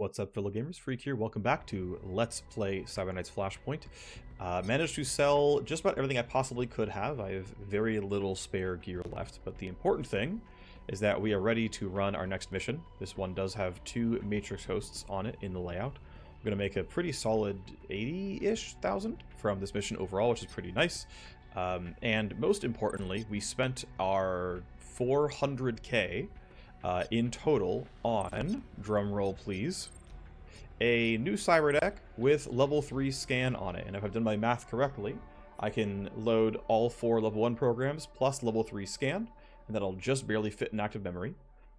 What's up, fellow gamers? Phreak here. Welcome back to Let's Play Cyber Knight's Flashpoint. Managed to sell just about everything I possibly could have. I have very little spare gear left, but the important thing is that we are ready to run our next mission. This one does have 2 Matrix hosts on it in the layout. I'm going to make a pretty solid 80-ish thousand from this mission overall, which is pretty nice. And most importantly, we spent our 400k in total on, drumroll please, a new cyber deck with level 3 scan on it. And if I've done my math correctly, I can load all 4 level 1 programs plus level 3 scan, and that'll just barely fit in active memory.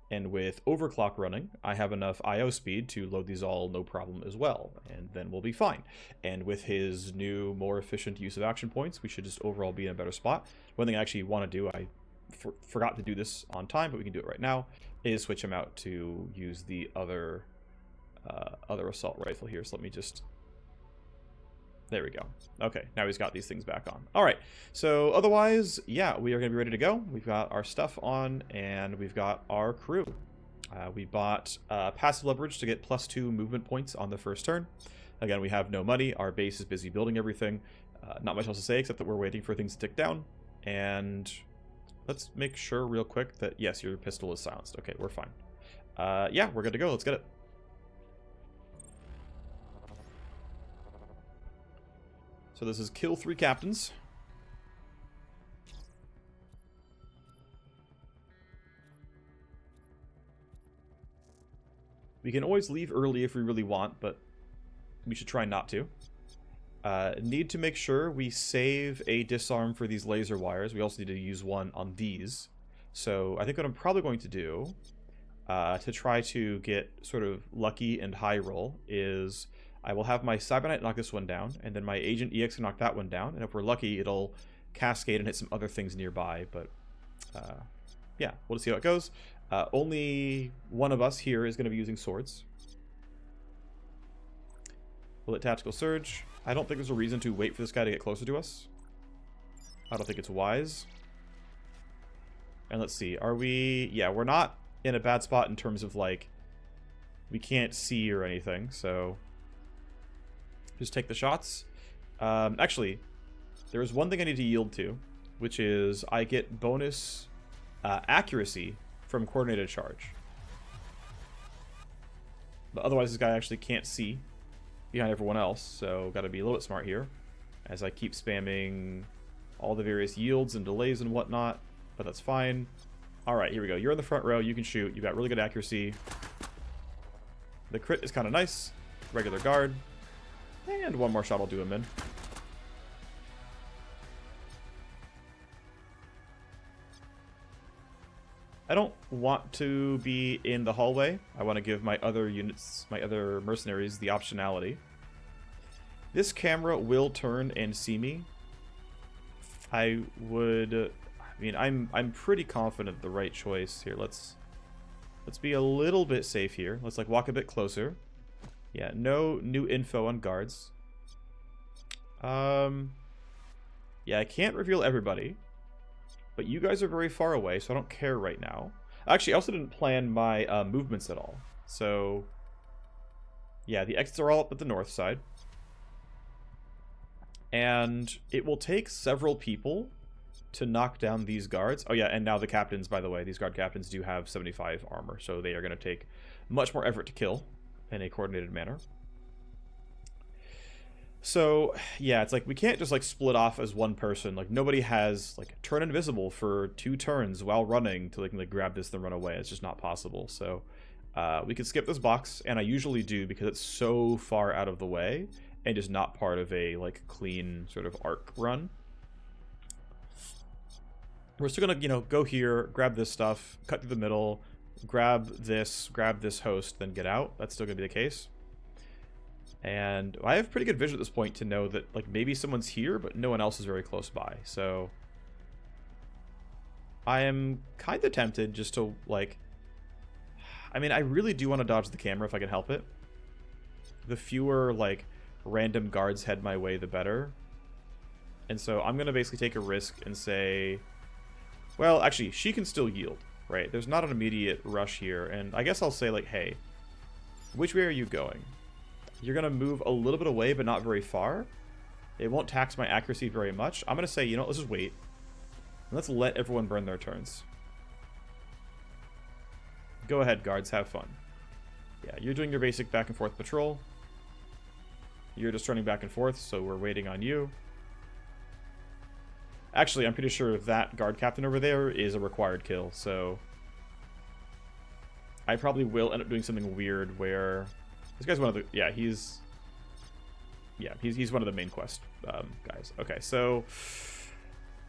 And with overclock running, I have enough IO speed to load these all no problem as well, and then we'll be fine. And with his new, more efficient use of action points, we should just overall be in a better spot. One thing I actually want to do, I forgot to do this on time, but we can do it right now, is switch him out to use the other assault rifle here. So let me just... There we go. Okay, now he's got these things back on. All right, so otherwise, yeah, we are going to be ready to go. We've got our stuff on, and we've got our crew. We bought passive leverage to get +2 movement points on the first turn. Again, we have no money. Our base is busy building everything. Not much else to say, except that we're waiting for things to tick down. And let's make sure real quick that, yes, your pistol is silenced. Okay, we're fine. Yeah, we're good to go. Let's get it. So this is kill 3 captains. We can always leave early if we really want, but we should try not to. Need to make sure we save a disarm for these laser wires. We also need to use one on these. So I think what I'm probably going to do to try to get sort of lucky and high roll is I will have my Cyber Knight knock this one down, and then my Agent EX can knock that one down, and if we're lucky, it'll cascade and hit some other things nearby, but yeah, we'll see how it goes. Only one of us here is going to be using swords. Will it Tactical Surge? I don't think there's a reason to wait for this guy to get closer to us. I don't think it's wise. And let's see, are we... Yeah, we're not in a bad spot in terms of, like, we can't see or anything, so... Just take the shots. Actually, there is one thing I need to yield to, which is I get bonus accuracy from coordinated charge. But otherwise, this guy actually can't see behind everyone else, so got to be a little bit smart here as I keep spamming all the various yields and delays and whatnot, but that's fine. All right, here we go. You're in the front row. You can shoot. You've got really good accuracy. The crit is kind of nice. Regular guard. And one more shot will do him in. I don't want to be in the hallway. I want to give my other units, my other mercenaries, the optionality. This camera will turn and see me. I mean, I'm pretty confident the right choice here. Let's be a little bit safe here. Let's like walk a bit closer. Yeah, no new info on guards. Yeah, I can't reveal everybody. But you guys are very far away, so I don't care right now. Actually, I also didn't plan my movements at all. So, yeah, the exits are all up at the north side. And it will take several people to knock down these guards. Oh yeah, and now the captains, by the way, these guard captains do have 75 armor, so they are going to take much more effort to kill in a coordinated manner. So yeah, it's like we can't just like split off as one person. Like nobody has like turn invisible for 2 turns while running to like grab this and run away. It's just not possible. So we could skip this box, and I usually do because it's so far out of the way and just not part of a like clean sort of arc run. We're still gonna, you know, go here, grab this stuff, cut through the middle, grab this host, then get out. That's still gonna be the case. And I have pretty good vision at this point to know that like maybe someone's here, but no one else is very close by. So I am kind of tempted just to like, I mean, I really do want to dodge the camera if I can help it. The fewer like random guards head my way, the better. And so I'm gonna basically take a risk and say, well, actually, she can still yield, right? There's not an immediate rush here, and I guess I'll say like, hey, Which way are you going? You're going to move a little bit away, but not very far. It won't tax my accuracy very much. I'm going to say, you know, let's just wait. And let's let everyone burn their turns. Go ahead, guards. Have fun. Yeah, you're doing your basic back and forth patrol. You're just turning back and forth, so we're waiting on you. Actually, I'm pretty sure that guard captain over there is a required kill, so... I probably will end up doing something weird where... This guy's one of the... Yeah, he's one of the main quest guys. Okay, so...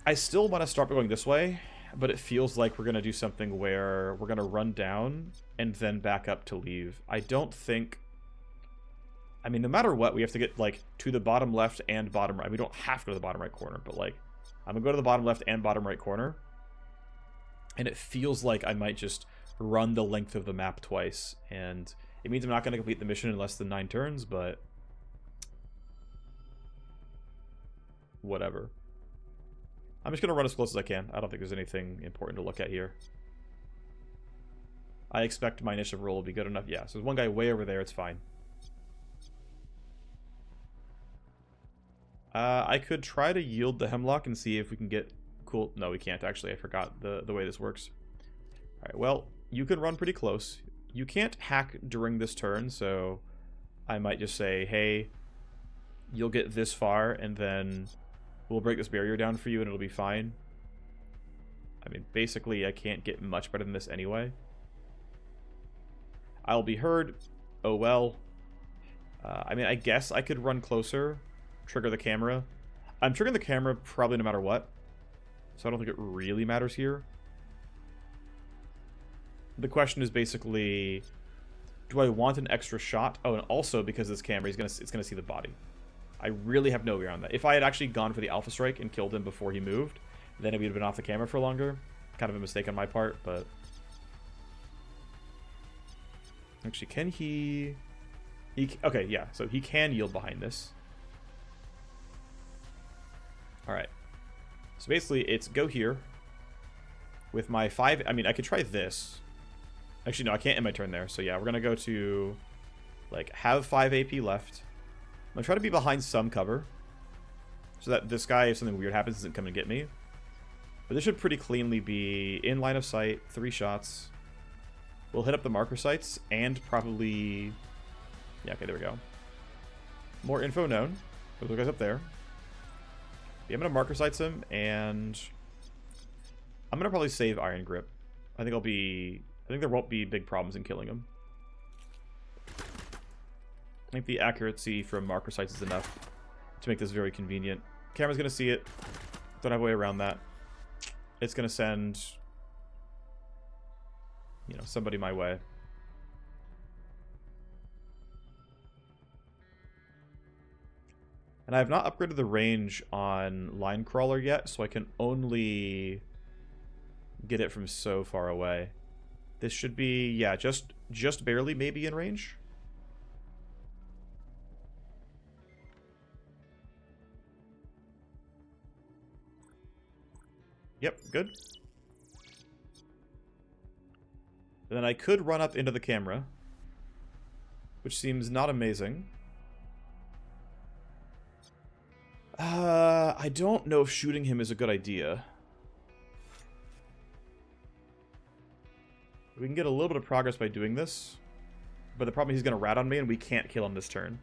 I still want to start going this way, but it feels like we're going to do something where we're going to run down and then back up to leave. I don't think... I mean, no matter what, we have to get, like, to the bottom left and bottom right. We don't have to go to the bottom right corner, but, like, I'm going to go to the bottom left and bottom right corner. And it feels like I might just run the length of the map twice. And it means I'm not going to complete the mission in less than 9 turns, but... whatever. I'm just going to run as close as I can. I don't think there's anything important to look at here. I expect my initiative roll will be good enough. Yeah, so there's one guy way over there. It's fine. I could try to yield the hemlock and see if we can get cool... No, we can't, actually. I forgot the way this works. Alright, well, you can run pretty close. You can't hack during this turn, so I might just say, hey, you'll get this far, and then we'll break this barrier down for you, and it'll be fine. I mean, basically, I can't get much better than this anyway. I'll be heard. Oh, well. I mean, I guess I could run closer... Trigger the camera. I'm triggering the camera probably no matter what, so I don't think it really matters here. The question is basically, do I want an extra shot? Oh, and also because this camera it's gonna see the body. I really have no way around that. If I had actually gone for the alpha strike and killed him before he moved, then it would have been off the camera for longer. Kind of a mistake on my part, but actually, can he? Okay, yeah. So he can yield behind this. Alright, so basically it's go here with my 5, I mean I could try this. Actually no, I can't end my turn there, so yeah, we're gonna go to, like, have 5 AP left. I'm gonna try to be behind some cover, so that this guy, if something weird happens, isn't coming to get me. But this should pretty cleanly be in line of sight, 3 shots. We'll hit up the marker sites, and probably... Yeah, okay, there we go. More info known. Those guys up there. Yeah, I'm going to marker sights him, and I'm going to probably save Iron Grip. I think there won't be big problems in killing him. I think the accuracy from marker sights is enough to make this very convenient. Camera's going to see it. Don't have a way around that. It's going to send, you know, somebody my way. And I have not upgraded the range on Line Crawler yet, so I can only get it from so far away. This should be, yeah, just barely maybe in range. Yep, good. And then I could run up into the camera, which seems not amazing. I don't know if shooting him is a good idea. We can get a little bit of progress by doing this, but the problem is he's going to rat on me and we can't kill him this turn.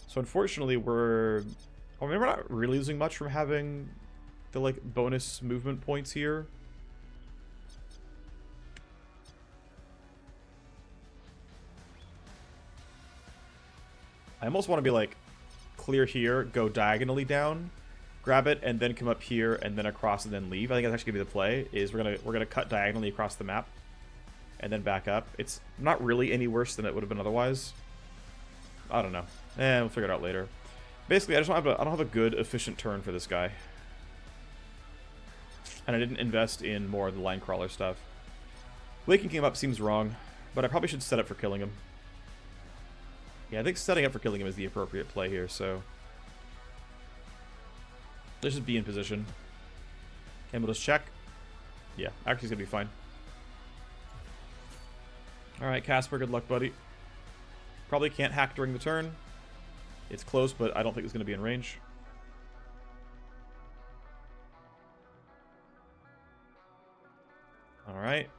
So unfortunately we're not really losing much from having the, like, bonus movement points here. I almost want to be like, clear here, go diagonally down, grab it, and then come up here, and then across, and then leave. I think that's actually gonna be the play, is we're gonna cut diagonally across the map, and then back up. It's not really any worse than it would have been otherwise. I don't know. We'll figure it out later. Basically, I don't have a good, efficient turn for this guy. And I didn't invest in more of the line crawler stuff. Waking him up seems wrong, but I probably should set up for killing him. Yeah, I think setting up for killing him is the appropriate play here, so... Let's just be in position. And we'll just check. Yeah, actually it's gonna be fine. Alright, Casper, good luck, buddy. Probably can't hack during the turn. It's close, but I don't think it's going to be in range. Alright.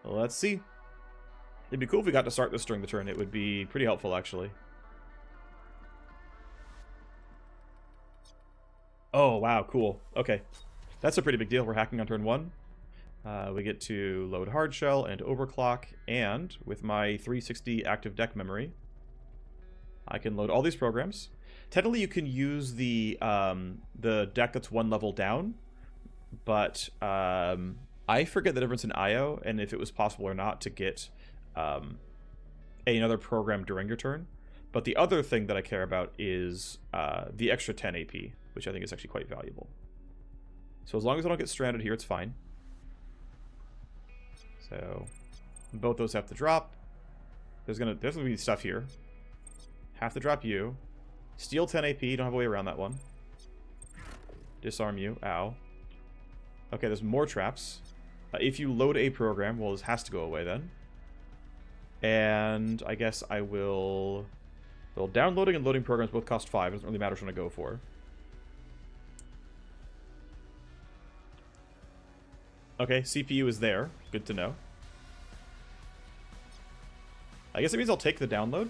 Well, let's see. It'd be cool if we got to start this during the turn. It would be pretty helpful, actually. Oh, wow, cool. Okay. That's a pretty big deal. We're hacking on turn 1. We get to load hard shell and overclock, and with my 360 active deck memory, I can load all these programs. Technically, you can use the deck that's 1 level down, but I forget the difference in IO and if it was possible or not to get another program during your turn. But the other thing that I care about is the extra 10 AP, which I think is actually quite valuable. So as long as I don't get stranded here, it's fine. So both those have to drop. There's gonna be stuff here. Have to drop you. Steal 10 AP, don't have a way around that one. Disarm you. Ow. Okay, there's more traps. If you load a program, well, this has to go away then. And I guess I will... Well, downloading and loading programs both cost 5. It doesn't really matter which one I go for. Okay, CPU is there. Good to know. I guess it means I'll take the download.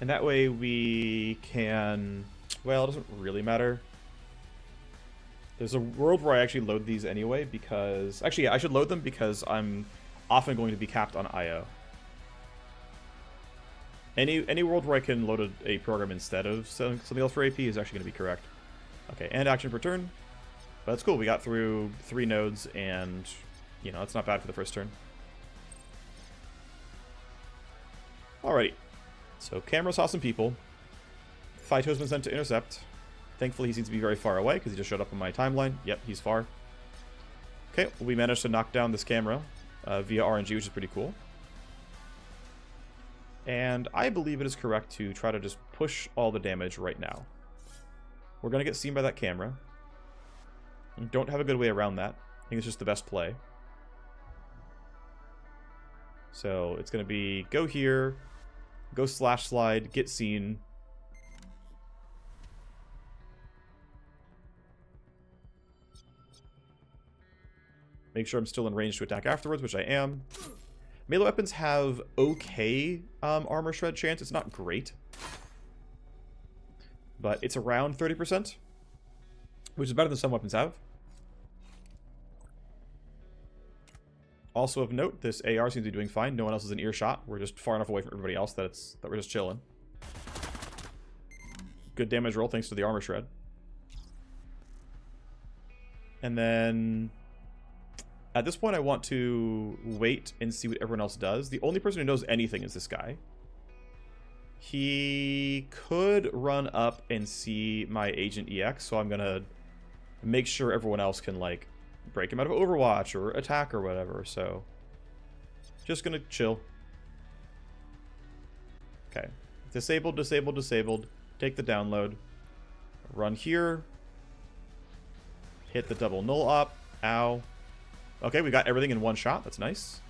And that way we can... Well, it doesn't really matter. There's a world where I actually load these anyway because... Actually, yeah, I should load them because I'm often going to be capped on IO. Any world where I can load a program instead of something else for AP is actually going to be correct. Okay, and action per turn. But that's cool. We got through 3 nodes and, you know, that's not bad for the first turn. Alrighty. So camera saw some people. Phyto's been sent to intercept. Thankfully, he seems to be very far away because he just showed up on my timeline. Yep, he's far. Okay, well, we managed to knock down this camera via RNG, which is pretty cool. And I believe it is correct to try to just push all the damage right now. We're going to get seen by that camera. Don't have a good way around that. I think it's just the best play. So it's going to be go here, go slash slide, get seen. Make sure I'm still in range to attack afterwards, which I am. Melee weapons have okay armor shred chance. It's not great. But it's around 30%, which is better than some weapons have. Also of note, this AR seems to be doing fine. No one else is in earshot. We're just far enough away from everybody else that we're just chilling. Good damage roll thanks to the armor shred. And then... At this point, I want to wait and see what everyone else does. The only person who knows anything is this guy. He could run up and see my Agent EX, so I'm going to make sure everyone else can, like, break him out of Overwatch or attack or whatever, so... Just going to chill. Okay. Disabled, disabled, disabled. Take the download. Run here. Hit the double null op. Ow. Okay, we got everything in one shot. That's nice.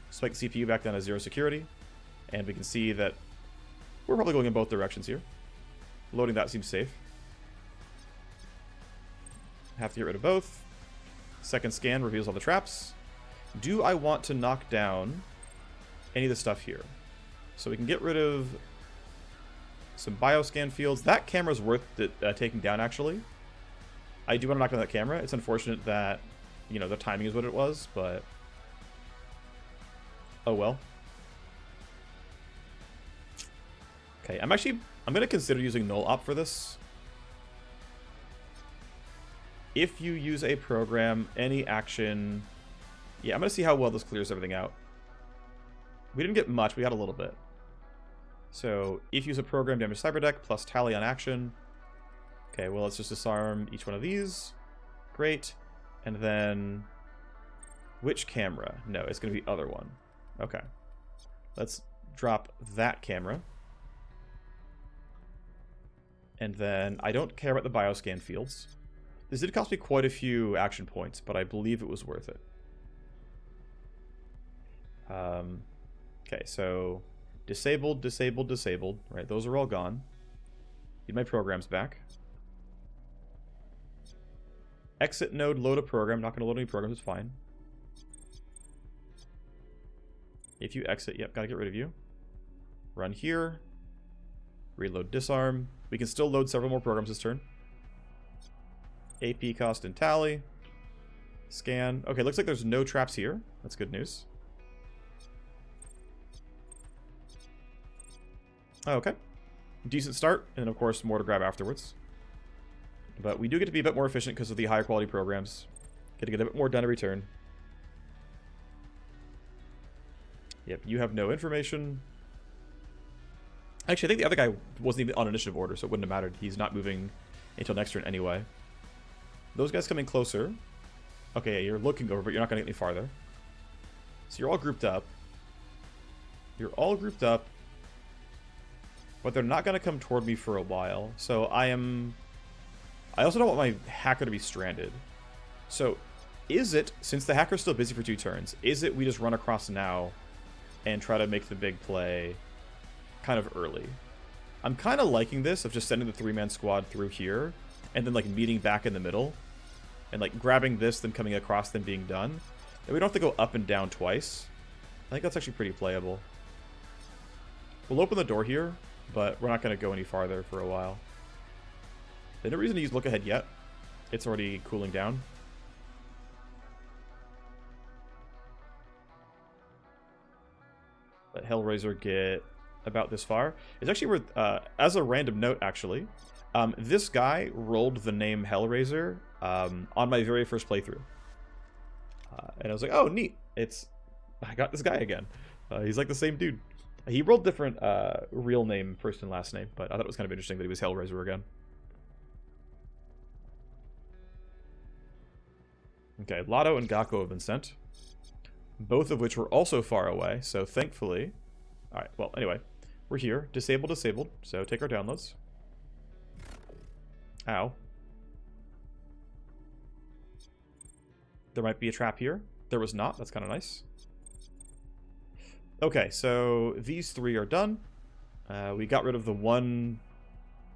Spike the CPU back down to 0 security. And we can see that we're probably going in both directions here. Loading that seems safe. Have to get rid of both. Second scan reveals all the traps. Do I want to knock down any of the stuff here? So we can get rid of some bioscan fields. That camera's worth taking down, actually. I do want to knock down that camera. It's unfortunate that... You know, the timing is what it was, but... Oh, well. Okay, I'm going to consider using null op for this. If you use a program, any action... Yeah, I'm going to see how well this clears everything out. We didn't get much, we got a little bit. So, if you use a program, damage cyberdeck, plus tally on action. Okay, well, let's just disarm each one of these. Great. And then, which camera? No, it's going to be other one. Okay. Let's drop that camera. And then, I don't care about the bioscan fields. This did cost me quite a few action points, but I believe it was worth it. Okay, so disabled, disabled, disabled. Right, those are all gone. Need my programs back. Exit node, load a program. Not going to load any programs, it's fine. If you exit, yep, gotta get rid of you. Run here. Reload, disarm. We can still load several more programs this turn. AP cost and tally. Scan. Okay, looks like there's no traps here. That's good news. Oh, okay. Decent start, and then of course more to grab afterwards. But we do get to be a bit more efficient because of the higher quality programs. Get to get a bit more done every turn. Yep, you have no information. Actually, I think the other guy wasn't even on initiative order, so it wouldn't have mattered. He's not moving until next turn anyway. Those guys coming closer. Okay, you're looking over, but you're not going to get any farther. So you're all grouped up. You're all grouped up. But they're not going to come toward me for a while. So I also don't want my hacker to be stranded. So is it, since the hacker's still busy for 2 turns, is it we just run across now and try to make the big play kind of early? I'm kind of liking this of just sending the 3-man squad through here and then like meeting back in the middle and like grabbing this, then coming across, then being done. And we don't have to go up and down twice. I think that's actually pretty playable. We'll open the door here, but we're not going to go any farther for a while. There's no reason to use look ahead yet. It's already cooling down. Let Hellraiser get about this far. It's actually worth, as a random note actually, this guy rolled the name Hellraiser on my very first playthrough. And I was like, oh neat, I got this guy again. He's like the same dude. He rolled different real name first and last name, but I thought it was kind of interesting that he was Hellraiser again. Okay, Lotto and Gakko have been sent. Both of which were also far away, so thankfully... Alright, well, anyway. We're here. Disabled, disabled. So take our downloads. Ow. There might be a trap here. There was not. That's kind of nice. Okay, so these 3 are done. We got rid of the one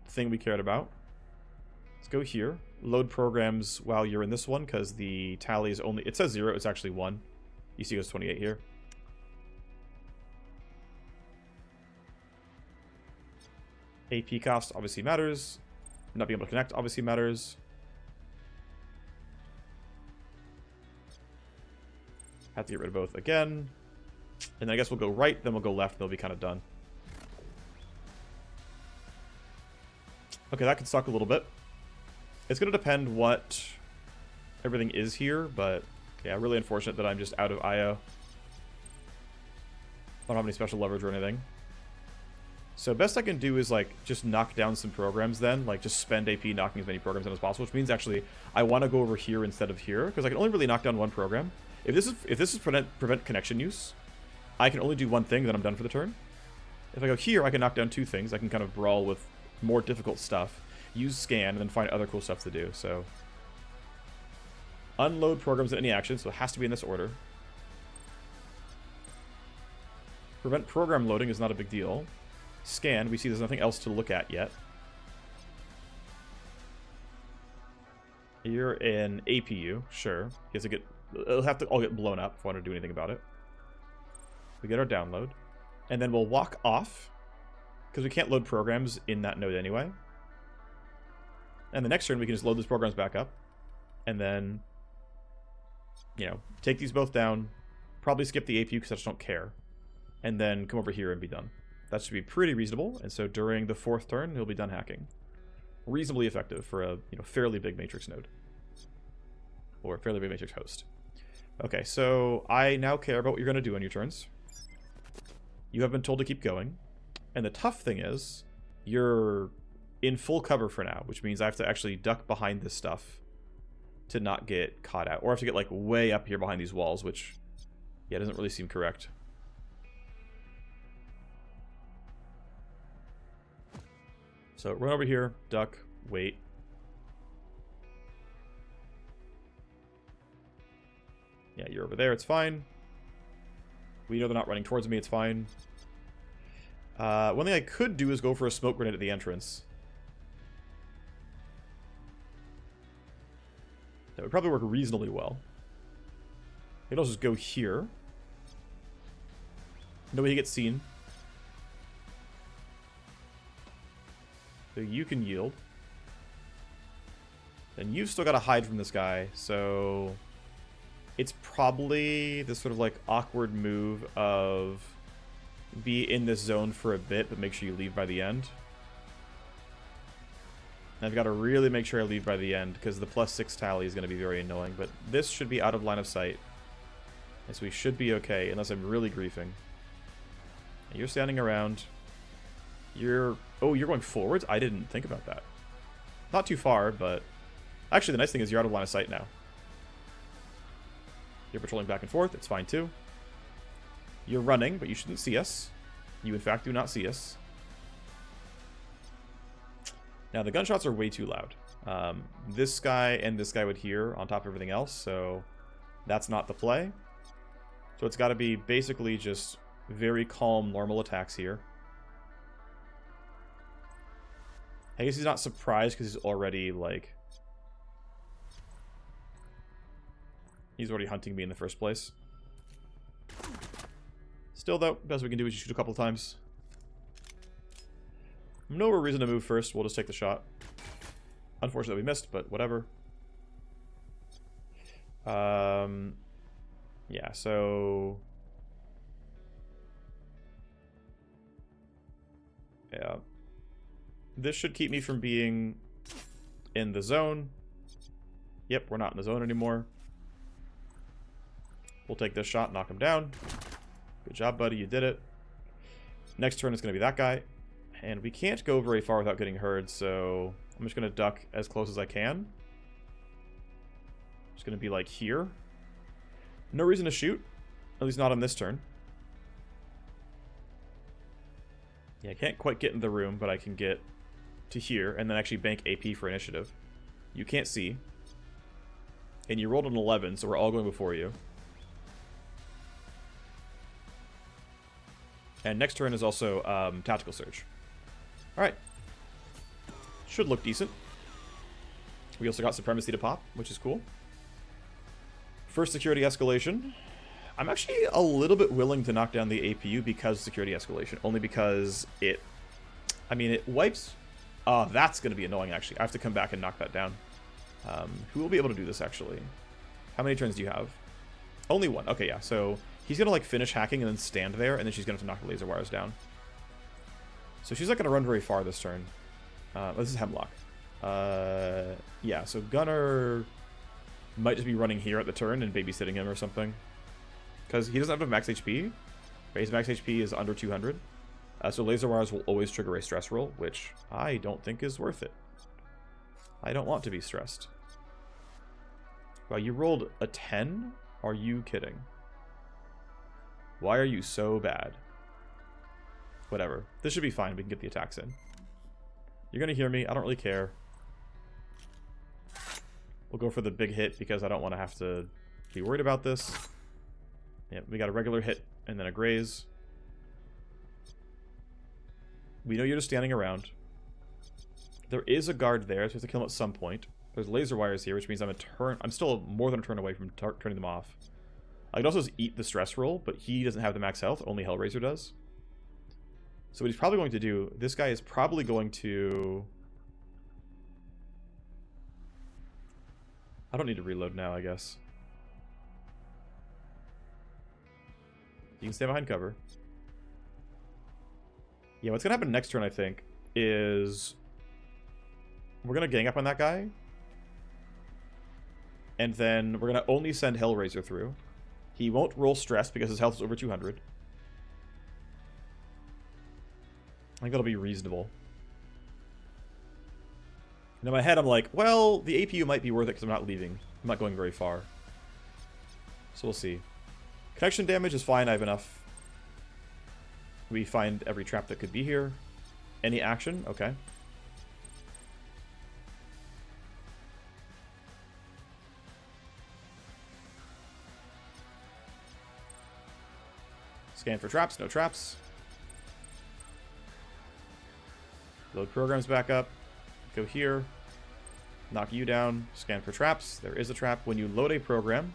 thing we cared about. Let's go here. Load programs while you're in this one, because the tally is only... It says 0, it's actually 1. You see it goes 28 here. AP cost obviously matters. Not being able to connect obviously matters. Have to get rid of both again. And then I guess we'll go right, then we'll go left, and they'll be kind of done. Okay, that could suck a little bit. It's going to depend what everything is here, but yeah, really unfortunate that I'm just out of IO. I don't have any special leverage or anything. So best I can do is like just knock down some programs then, like just spend AP knocking as many programs down as possible, which means actually I want to go over here instead of here, because I can only really knock down one program. If this is prevent connection use, I can only do one thing, then I'm done for the turn. If I go here, I can knock down 2 things. I can kind of brawl with more difficult stuff, use scan, and then find other cool stuff to do. So unload programs in any action, so it has to be in this order. Prevent program loading is not a big deal. Scan, we see there's nothing else to look at yet. You're in APU, sure. It'll have to all get blown up if I want to do anything about it. We get our download. And then we'll walk off, because we can't load programs in that node anyway. And the next turn we can just load those programs back up. And then, you know, take these both down. Probably skip the APU because I just don't care. And then come over here and be done. That should be pretty reasonable. And so during the 4th turn, he'll be done hacking. Reasonably effective for a fairly big matrix node. Or a fairly big matrix host. Okay, so I now care about what you're going to do on your turns. You have been told to keep going. And the tough thing is, you're in full cover for now, which means I have to actually duck behind this stuff to not get caught out. Or I have to get like way up here behind these walls, which, yeah, doesn't really seem correct. So run over here, duck, wait. Yeah, you're over there, it's fine. We know they're not running towards me, it's fine. One thing I could do is go for a smoke grenade at the entrance. That would probably work reasonably well. I'd also just go here. No way he gets seen. So you can yield. Then you've still got to hide from this guy, so it's probably this sort of like awkward move of be in this zone for a bit, but make sure you leave by the end. And I've got to really make sure I leave by the end, because the +6 tally is going to be very annoying, but this should be out of line of sight. And so we should be okay, unless I'm really griefing. And you're standing around. Oh, you're going forwards? I didn't think about that. Not too far, but actually the nice thing is you're out of line of sight now. You're patrolling back and forth. It's fine too. You're running, but you shouldn't see us. You in fact do not see us. Now the gunshots are way too loud. This guy and this guy would hear on top of everything else, so that's not the play. So it's got to be basically just very calm, normal attacks here. I guess he's not surprised because he's already, like... He's already hunting me in the first place. Still, though, best we can do is shoot a couple times. No reason to move first. We'll just take the shot. Unfortunately, we missed, but whatever. Yeah, so... Yeah. This should keep me from being in the zone. Yep, we're not in the zone anymore. We'll take this shot, knock him down. Good job, buddy, you did it. Next turn is going to be that guy. And we can't go very far without getting heard, so I'm just going to duck as close as I can. Just going to be like here. No reason to shoot. At least not on this turn. Yeah, I can't quite get in the room, but I can get to here and then actually bank AP for initiative. You can't see. And you rolled an 11, so we're all going before you. And next turn is also Tactical Surge. Alright. Should look decent. We also got Supremacy to pop, which is cool. First security escalation. I'm actually a little bit willing to knock down the APU because security escalation. Only because it... I mean, it wipes... that's going to be annoying, actually. I have to come back and knock that down. Who will be able to do this, actually? How many turns do you have? Only one. Okay, yeah. So he's going to, like, finish hacking and then stand there, and then she's going to have to knock the laser wires down. So she's not going to run very far this turn. This is Hemlock. Yeah, so Gunner might just be running here at the turn and babysitting him or something. Because he doesn't have enough max HP. His max HP is under 200. So laser wires will always trigger a stress roll, which I don't think is worth it. I don't want to be stressed. Wow, you rolled a 10? Are you kidding? Why are you so bad? Whatever. This should be fine. We can get the attacks in. You're going to hear me. I don't really care. We'll go for the big hit because I don't want to have to be worried about this. Yeah, we got a regular hit and then a graze. We know you're just standing around. There is a guard there, so we have to kill him at some point. There's laser wires here, which means I'm still more than a turn away from turning them off. I could also just eat the stress roll, but he doesn't have the max health. Only Hellraiser does. So what he's probably going to do, this guy is probably going to... I don't need to reload now, I guess. You can stay behind cover. Yeah, what's going to happen next turn, I think, is... We're going to gang up on that guy. And then we're going to only send Hellraiser through. He won't roll stress because his health is over 200. I think that'll be reasonable. And in my head, I'm like, well, the APU might be worth it because I'm not leaving. I'm not going very far. So we'll see. Connection damage is fine. I have enough. We find every trap that could be here. Any action? Okay. Scan for traps. No traps. Load programs back up. Go here. Knock you down. Scan for traps. There is a trap. When you load a program,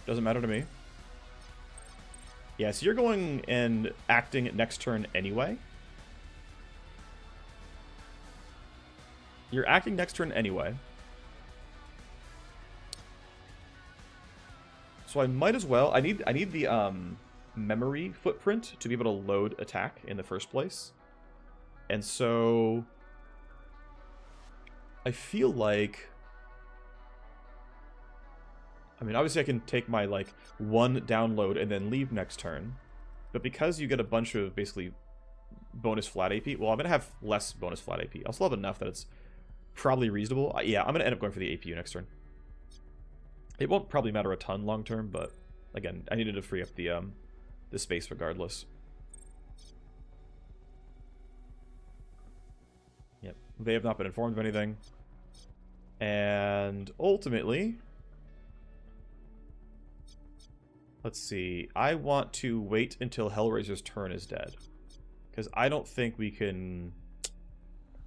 doesn't matter to me. Yeah, so you're going and acting next turn anyway. You're acting next turn anyway. So I might as well. I need the memory footprint to be able to load attack in the first place. And so I feel like, I mean, obviously I can take my, like, one download and then leave next turn. But because you get a bunch of, basically, bonus flat AP, well, I'm going to have less bonus flat AP. I'll still have enough that it's probably reasonable. Yeah, I'm going to end up going for the APU next turn. It won't probably matter a ton long term, but, again, I needed to free up the space regardless. Yep, they have not been informed of anything. And ultimately, let's see. I want to wait until Hellraiser's turn is dead, because I don't think we can.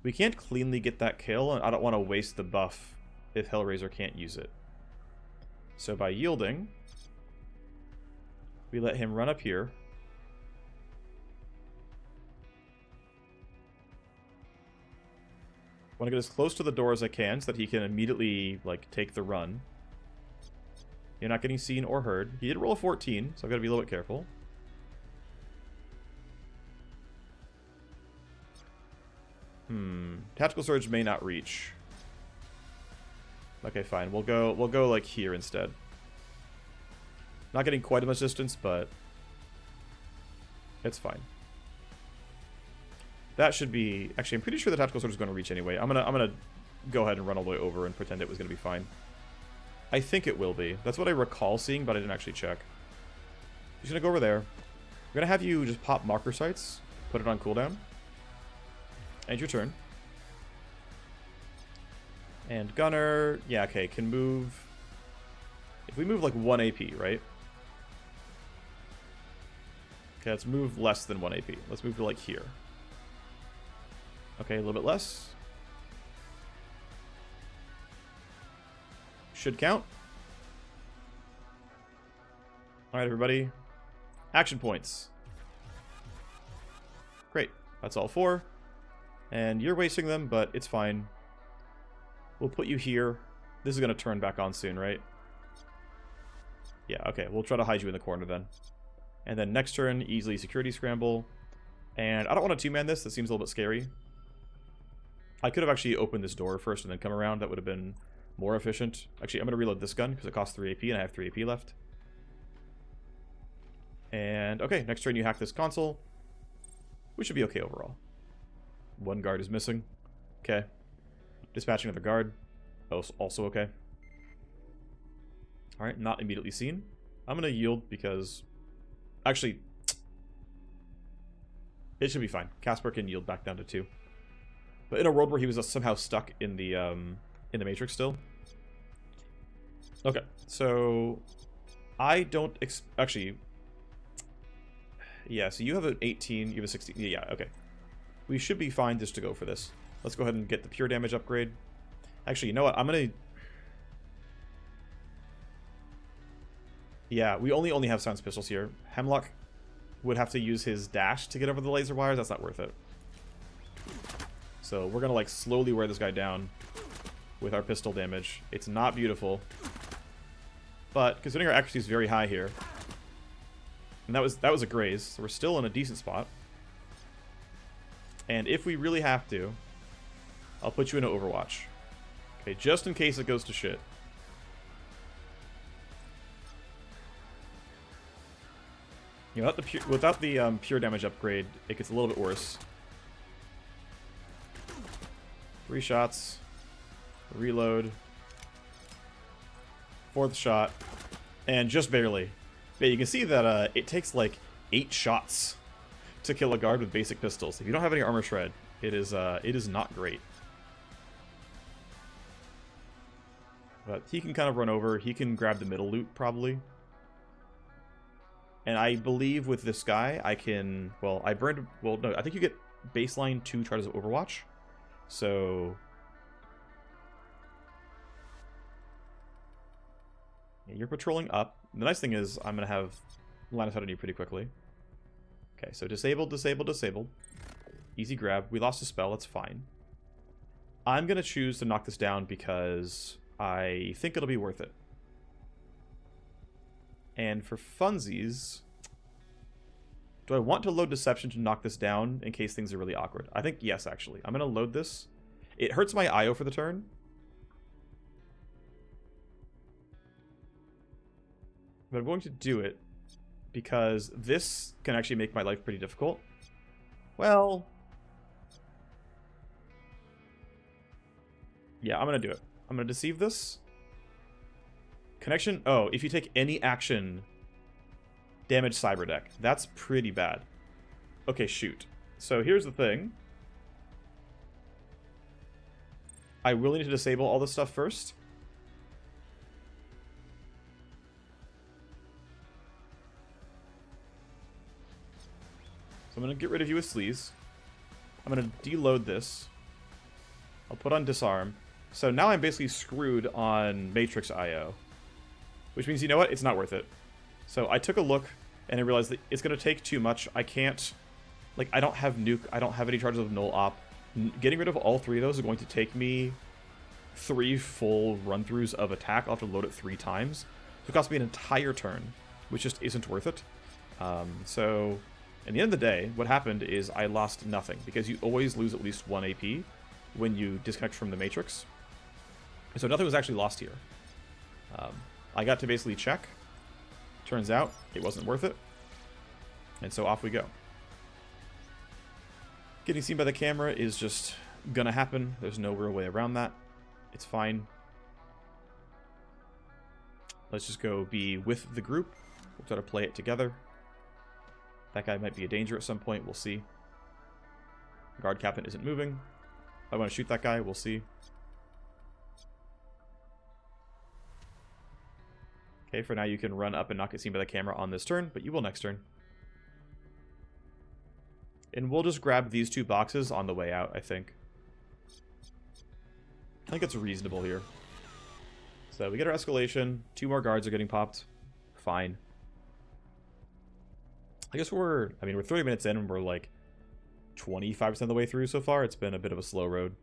We can't cleanly get that kill, and I don't want to waste the buff if Hellraiser can't use it. So by yielding, we let him run up here. I want to get as close to the door as I can so that he can immediately, like, take the run. You're not getting seen or heard. He did roll a 14, so I've got to be a little bit careful. Tactical Surge may not reach. Okay, fine. We'll go like here instead. Not getting quite as much distance, but it's fine. That should be... Actually, I'm pretty sure the Tactical Sword is going to reach anyway. I'm gonna go ahead and run all the way over and pretend it was going to be fine. I think it will be. That's what I recall seeing, but I didn't actually check. Just going to go over there. I'm going to have you just pop marker sights, put it on cooldown. End your turn. And Gunner... Yeah, okay, can move... If we move like 1 AP, right? Okay, let's move less than 1 AP. Let's move to like here. Okay, a little bit less. Should count. Alright, everybody. Action points. Great. That's all 4. And you're wasting them, but it's fine. We'll put you here. This is going to turn back on soon, right? Yeah, okay. We'll try to hide you in the corner then. And then next turn, easily security scramble. And I don't want to two-man this. That seems a little bit scary. I could have actually opened this door first and then come around. That would have been more efficient. Actually, I'm going to reload this gun because it costs 3 AP and I have 3 AP left. And, okay, next turn you hack this console. We should be okay overall. 1 guard is missing. Okay. Dispatching another guard. Also okay. Alright, not immediately seen. I'm going to yield because... Actually, it should be fine. Casper can yield back down to 2. But in a world where he was somehow stuck in the Matrix still. Okay, so I don't actually. Yeah, so you have an 18, you have a 16. Yeah, okay. We should be fine just to go for this. Let's go ahead and get the pure damage upgrade. Actually, you know what? I'm gonna. Yeah, we only have silenced pistols here. Hemlock would have to use his dash to get over the laser wires. That's not worth it. So we're gonna like slowly wear this guy down with our pistol damage. It's not beautiful, but considering our accuracy is very high here, and that was a graze, so we're still in a decent spot. And if we really have to, I'll put you in an Overwatch. Okay, just in case it goes to shit. You know, without the pure damage upgrade, it gets a little bit worse. 3 shots. Reload. 4th shot. And just barely. Yeah, you can see that it takes like 8 shots to kill a guard with basic pistols. If you don't have any armor shred, it is not great. But he can kind of run over. He can grab the middle loot, probably. And I believe with this guy, I can... Well, I burned... Well, no, I think you get baseline 2 charges of Overwatch. So... Yeah, you're patrolling up. The nice thing is I'm going to have line of sight on you pretty quickly. Okay, so disabled, disabled, disabled. Easy grab. We lost a spell. That's fine. I'm going to choose to knock this down because I think it'll be worth it. And for funsies, do I want to load Deception to knock this down in case things are really awkward? I think yes, actually. I'm going to load this. It hurts my IO for the turn. But I'm going to do it because this can actually make my life pretty difficult. Well... Yeah, I'm going to do it. I'm going to deceive this. Connection. Oh, if you take any action, damage cyber deck. That's pretty bad. Okay, shoot. So here's the thing. I will need to disable all this stuff first. So I'm going to get rid of you with Sleaze. I'm going to deload this. I'll put on Disarm. So now I'm basically screwed on Matrix IO. Which means, you know what? It's not worth it. So I took a look, and I realized that it's going to take too much. I can't... Like, I don't have Nuke. I don't have any charges of Null Op. Getting rid of all 3 of those is going to take me 3 full run-throughs of attack. I'll have to load it 3 times. So it costs me an entire turn, which just isn't worth it. So, at the end of the day, what happened is I lost nothing, because you always lose at least 1 AP when you disconnect from the Matrix. So nothing was actually lost here. I got to basically check. Turns out it wasn't worth it. And so off we go. Getting seen by the camera is just gonna happen. There's no real way around that. It's fine. Let's just go be with the group. We'll try to play it together. That guy might be a danger at some point. We'll see. Guard captain isn't moving. I want to shoot that guy. We'll see. Okay, for now you can run up and not get seen by the camera on this turn, but you will next turn. And we'll just grab these 2 boxes on the way out, I think. I think it's reasonable here. So we get our escalation. 2 more guards are getting popped. Fine. I guess we're 30 minutes in and we're like 25% of the way through so far. It's been a bit of a slow road.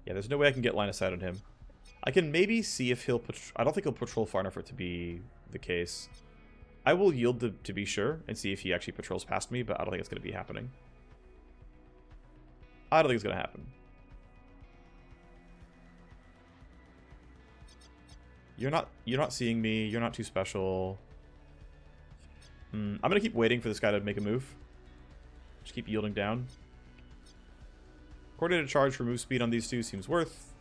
Yeah, there's no way I can get line of sight on him. I can maybe see if he'll... I don't think he'll patrol far enough for it to be the case. I will yield to be sure and see if he actually patrols past me, but I don't think it's going to be happening. I don't think it's going to happen. You're not seeing me. You're not too special. I'm going to keep waiting for this guy to make a move. Just keep yielding down. Coordinated charge for move speed on these 2 seems worth.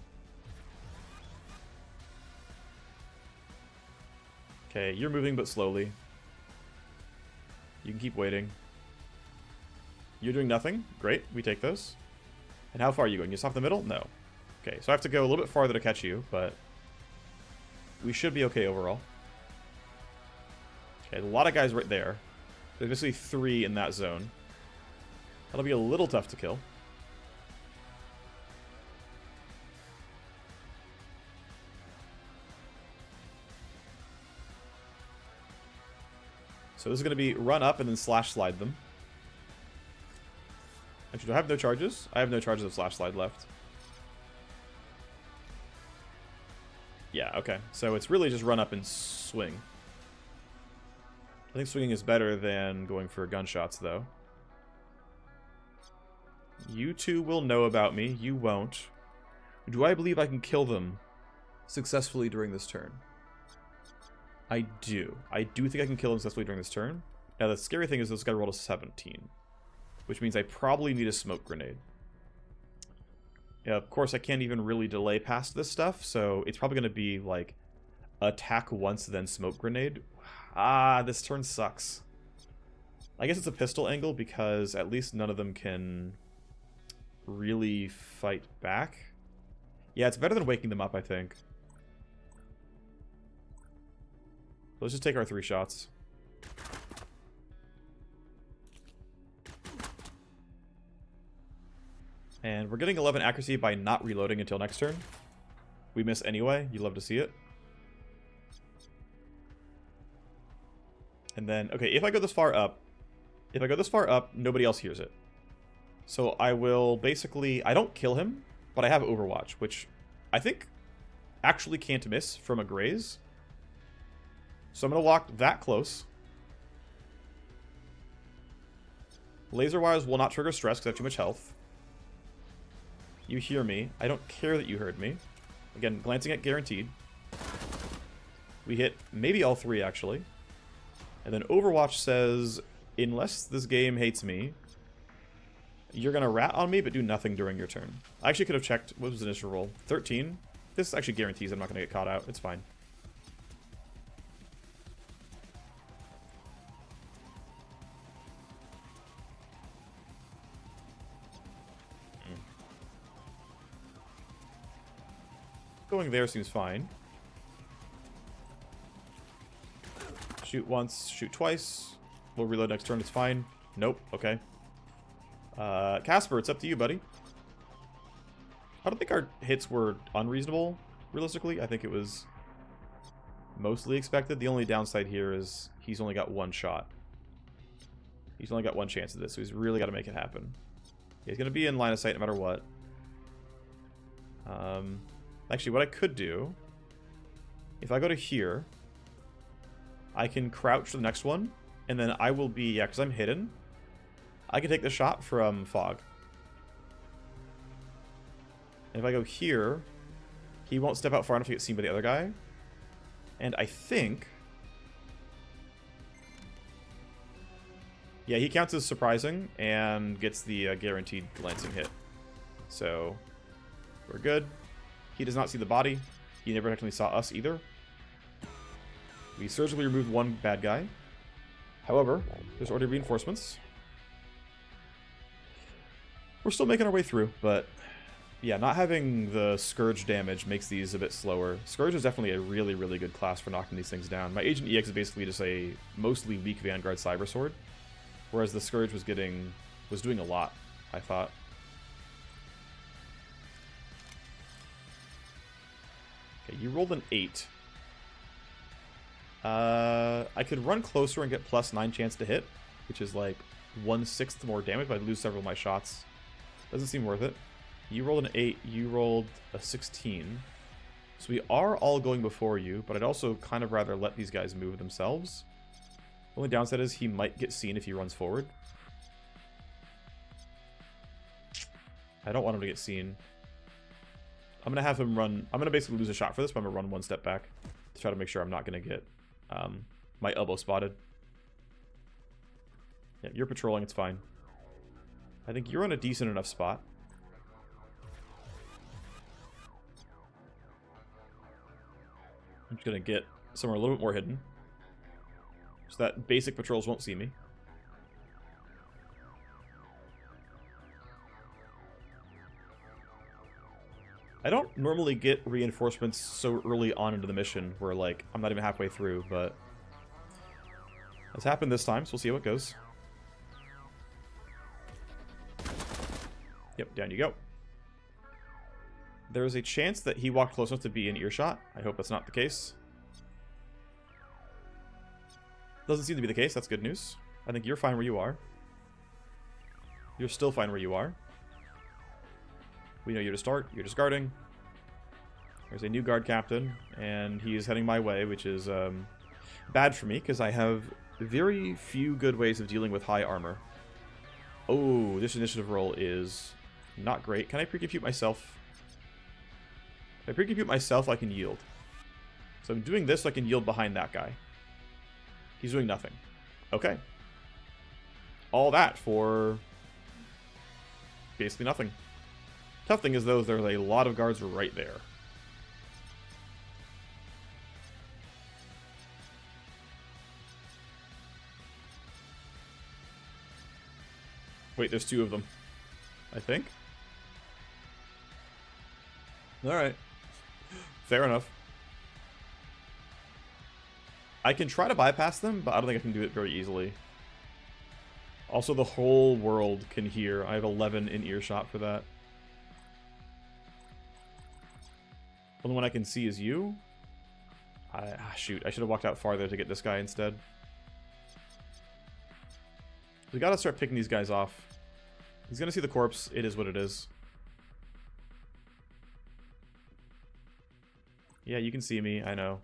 Okay, you're moving but slowly. You can keep waiting. You're doing nothing. Great, we take those. And how far are you going? Just off the middle? No. Okay, so I have to go a little bit farther to catch you, but we should be okay overall. Okay, a lot of guys right there. There's basically 3 in that zone. That'll be a little tough to kill. So this is going to be run up and then slash slide them. Actually, do I have no charges? I have no charges of slash slide left. Yeah, okay. So it's really just run up and swing. I think swinging is better than going for gunshots, though. You 2 will know about me. You won't. Do I believe I can kill them successfully during this turn? I do. I do think I can kill him successfully during this turn. Now, the scary thing is this guy rolled a 17. Which means I probably need a smoke grenade. Yeah, of course, I can't even really delay past this stuff, so it's probably going to be, like, attack once, then smoke grenade. Ah, this turn sucks. I guess it's a pistol angle, because at least none of them can really fight back. Yeah, it's better than waking them up, I think. Let's just take our 3 shots. And we're getting 11 accuracy by not reloading until next turn. We miss anyway. You love to see it. And then, okay, if I go this far up, nobody else hears it. So I will basically, I don't kill him, but I have Overwatch, which I think actually can't miss from a graze. So I'm going to walk that close. Laser wires will not trigger stress because I have too much health. You hear me. I don't care that you heard me. Again, glancing at guaranteed. We hit maybe all 3, actually. And then Overwatch says, unless this game hates me, you're going to rat on me, but do nothing during your turn. I actually could have checked. What was the initial roll? 13? This actually guarantees I'm not going to get caught out. It's fine. Going there seems fine. Shoot once, shoot twice. We'll reload next turn, it's fine. Nope, okay. Casper, it's up to you, buddy. I don't think our hits were unreasonable, realistically. I think it was mostly expected. The only downside here is he's only got 1 shot. He's only got 1 chance at this, so he's really got to make it happen. He's going to be in line of sight no matter what. Actually, what I could do, if I go to here, I can crouch for the next one, and then I will be, yeah, because I'm hidden, I can take the shot from Fog. And if I go here, he won't step out far enough to get seen by the other guy. And I think... yeah, he counts as surprising and gets the guaranteed glancing hit. So, we're good. He does not see the body. He never technically saw us either. We surgically removed 1 bad guy. However, there's already reinforcements. We're still making our way through, but yeah, not having the Scourge damage makes these a bit slower. Scourge is definitely a really, really good class for knocking these things down. My Agent EX is basically just a mostly weak Vanguard Cybersword, whereas the Scourge was doing a lot, I thought. Okay, you rolled an 8. I could run closer and get +9 chance to hit, which is like 1/6 more damage, but I'd lose several of my shots. Doesn't seem worth it. You rolled an 8, you rolled a 16. So we are all going before you, but I'd also kind of rather let these guys move themselves. The only downside is he might get seen if he runs forward. I don't want him to get seen. I'm going to have him run... I'm going to basically lose a shot for this, but I'm going to run 1 step back to try to make sure I'm not going to get my elbow spotted. Yeah, you're patrolling, it's fine. I think you're in a decent enough spot. I'm just going to get somewhere a little bit more hidden, so that basic patrols won't see me. I don't normally get reinforcements so early on into the mission where, like, I'm not even halfway through, but it's happened this time, so we'll see how it goes. Yep, down you go. There's a chance that he walked close enough to be in earshot. I hope that's not the case. Doesn't seem to be the case. That's good news. I think you're fine where you are. You're still fine where you are. We know you to start. You're just guarding. There's a new guard captain, and he is heading my way, which is bad for me, because I have very few good ways of dealing with high armor. Oh, this initiative roll is not great. Can I pre-compute myself? If I pre-compute myself, I can yield. So I'm doing this so I can yield behind that guy. He's doing nothing. Okay. All that for basically nothing. Tough thing is, though, there's a lot of guards right there. Wait, there's 2 of them, I think. Alright. Fair enough. I can try to bypass them, but I don't think I can do it very easily. Also, the whole world can hear. I have 11 in earshot for that. Only one I can see is you. Shoot, I should have walked out farther to get this guy instead. We gotta start picking these guys off. He's gonna see the corpse. It is what it is. Yeah, you can see me. I know.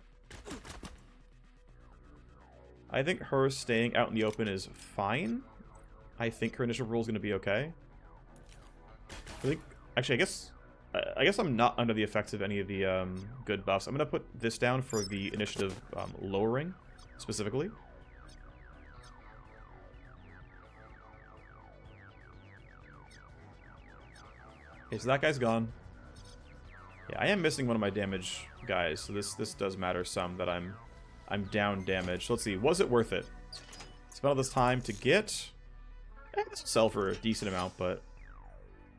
I think her staying out in the open is fine. I think her initial rule is going to be okay. I think, actually, I guess I'm not under the effects of any of the good buffs. I'm going to put this down for the initiative lowering, specifically. Okay, so that guy's gone. Yeah, I am missing one of my damage guys, so this does matter some that I'm down damage. So let's see, was it worth it? Spent all this time to get... this will sell for a decent amount, but...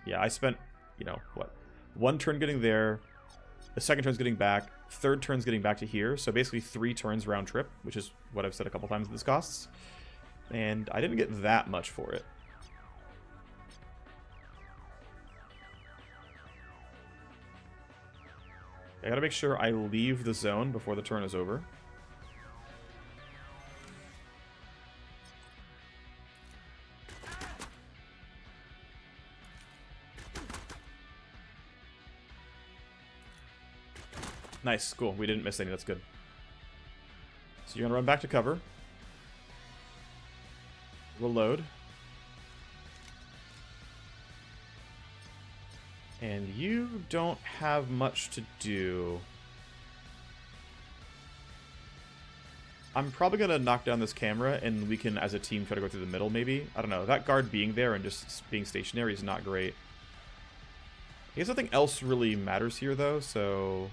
yeah, I spent, you know, what? One turn getting there, the second turn's getting back, third turn's getting back to here, so basically 3 turns round trip, which is what I've said a couple times this costs. And I didn't get that much for it. I gotta make sure I leave the zone before the turn is over. Nice, cool. We didn't miss any, that's good. So you're gonna run back to cover. Reload. And you don't have much to do. I'm probably going to knock down this camera, and we can, as a team, try to go through the middle, maybe. I don't know. That guard being there and just being stationary is not great. I guess nothing else really matters here, though, so...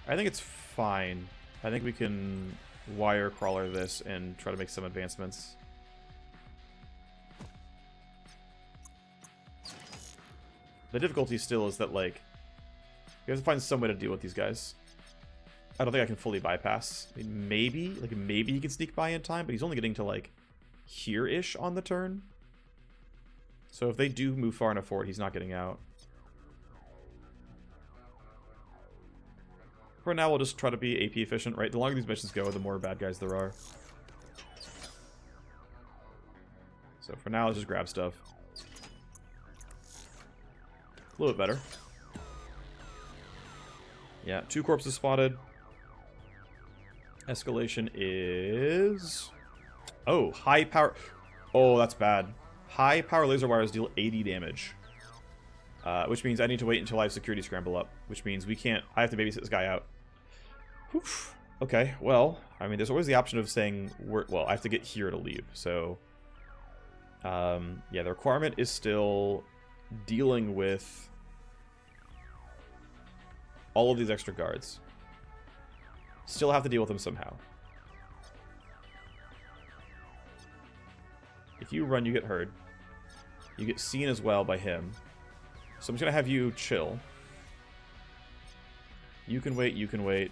I think it's fine. I think we can wire crawler this and try to make some advancements. The difficulty still is that, like, you have to find some way to deal with these guys. I don't think I can fully bypass. I mean, maybe he can sneak by in time, but he's only getting to, like, here-ish on the turn. So if they do move far enough forward, he's not getting out. For now, we'll just try to be AP efficient, right? The longer these missions go, the more bad guys there are. So for now, let's just grab stuff. A little bit better. Yeah, 2 corpses spotted. Escalation is... oh, high power... oh, that's bad. High power laser wires deal 80 damage. Which means I need to wait until I have security scramble up. Which means we can't... I have to babysit this guy out. Oof. Okay, well, I mean, there's always the option of saying... well, I have to get here to leave, so... yeah, the requirement is still... dealing with all of these extra guards. Still have to deal with them somehow. If you run, you get heard. You get seen as well by him. So I'm just going to have you chill. You can wait, you can wait.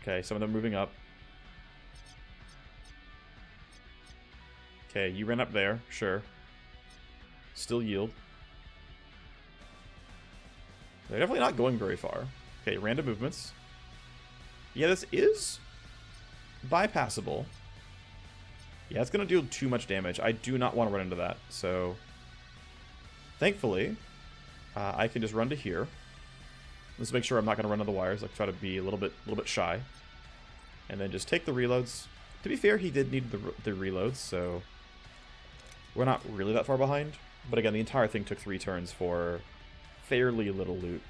Okay, some of them moving up. Okay, you ran up there, sure. Still yield. They're definitely not going very far. Okay, random movements. Yeah, this is bypassable. Yeah, it's going to do too much damage. I do not want to run into that. So, thankfully, I can just run to here. Let's make sure I'm not going to run into the wires. Like, try to be a little bit shy. And then just take the reloads. To be fair, he did need the reloads, so we're not really that far behind. But again, the entire thing took 3 turns for fairly little loot.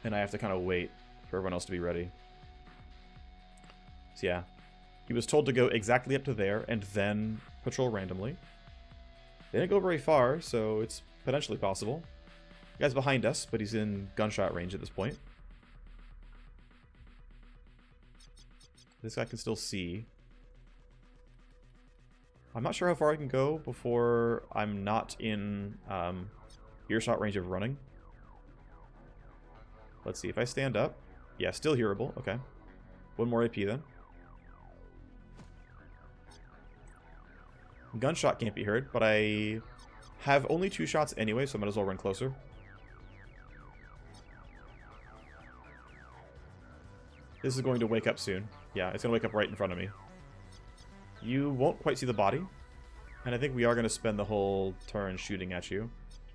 And I have to kind of wait for everyone else to be ready. So yeah, he was told to go exactly up to there and then patrol randomly. They didn't go very far, so it's potentially possible. The guy's behind us, but he's in gunshot range at this point. This guy can still see. I'm not sure how far I can go before I'm not in earshot range of running. Let's see, if I stand up, Yeah, still hearable. Okay. One more AP then. Gunshot can't be heard, but I have only 2 shots anyway, so I might as well run closer. This is going to wake up soon. Yeah, it's going to wake up right in front of me. You won't quite see the body. And I think we are going to spend the whole turn shooting at you.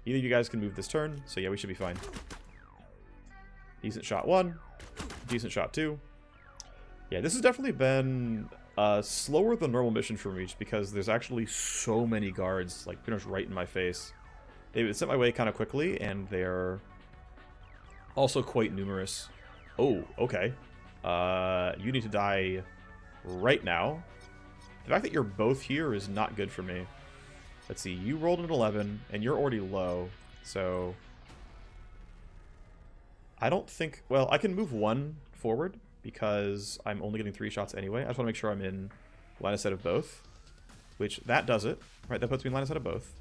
Either of you guys can move this turn, so yeah, we should be fine. Decent shot 1. Decent shot 2. Yeah, this has definitely been a slower than normal mission for me, just because there's actually so many guards, like, pretty much right in my face. They sent my way kind of quickly, and they're also quite numerous. Oh, okay. You need to die right now. The fact that you're both here is not good for me. Let's see, you rolled an 11, and you're already low, so... I don't think... Well, I can move 1 forward, because I'm only getting 3 shots anyway. I just want to make sure I'm in line of sight of both. Which, that does it. Right, that puts me in line of sight of both.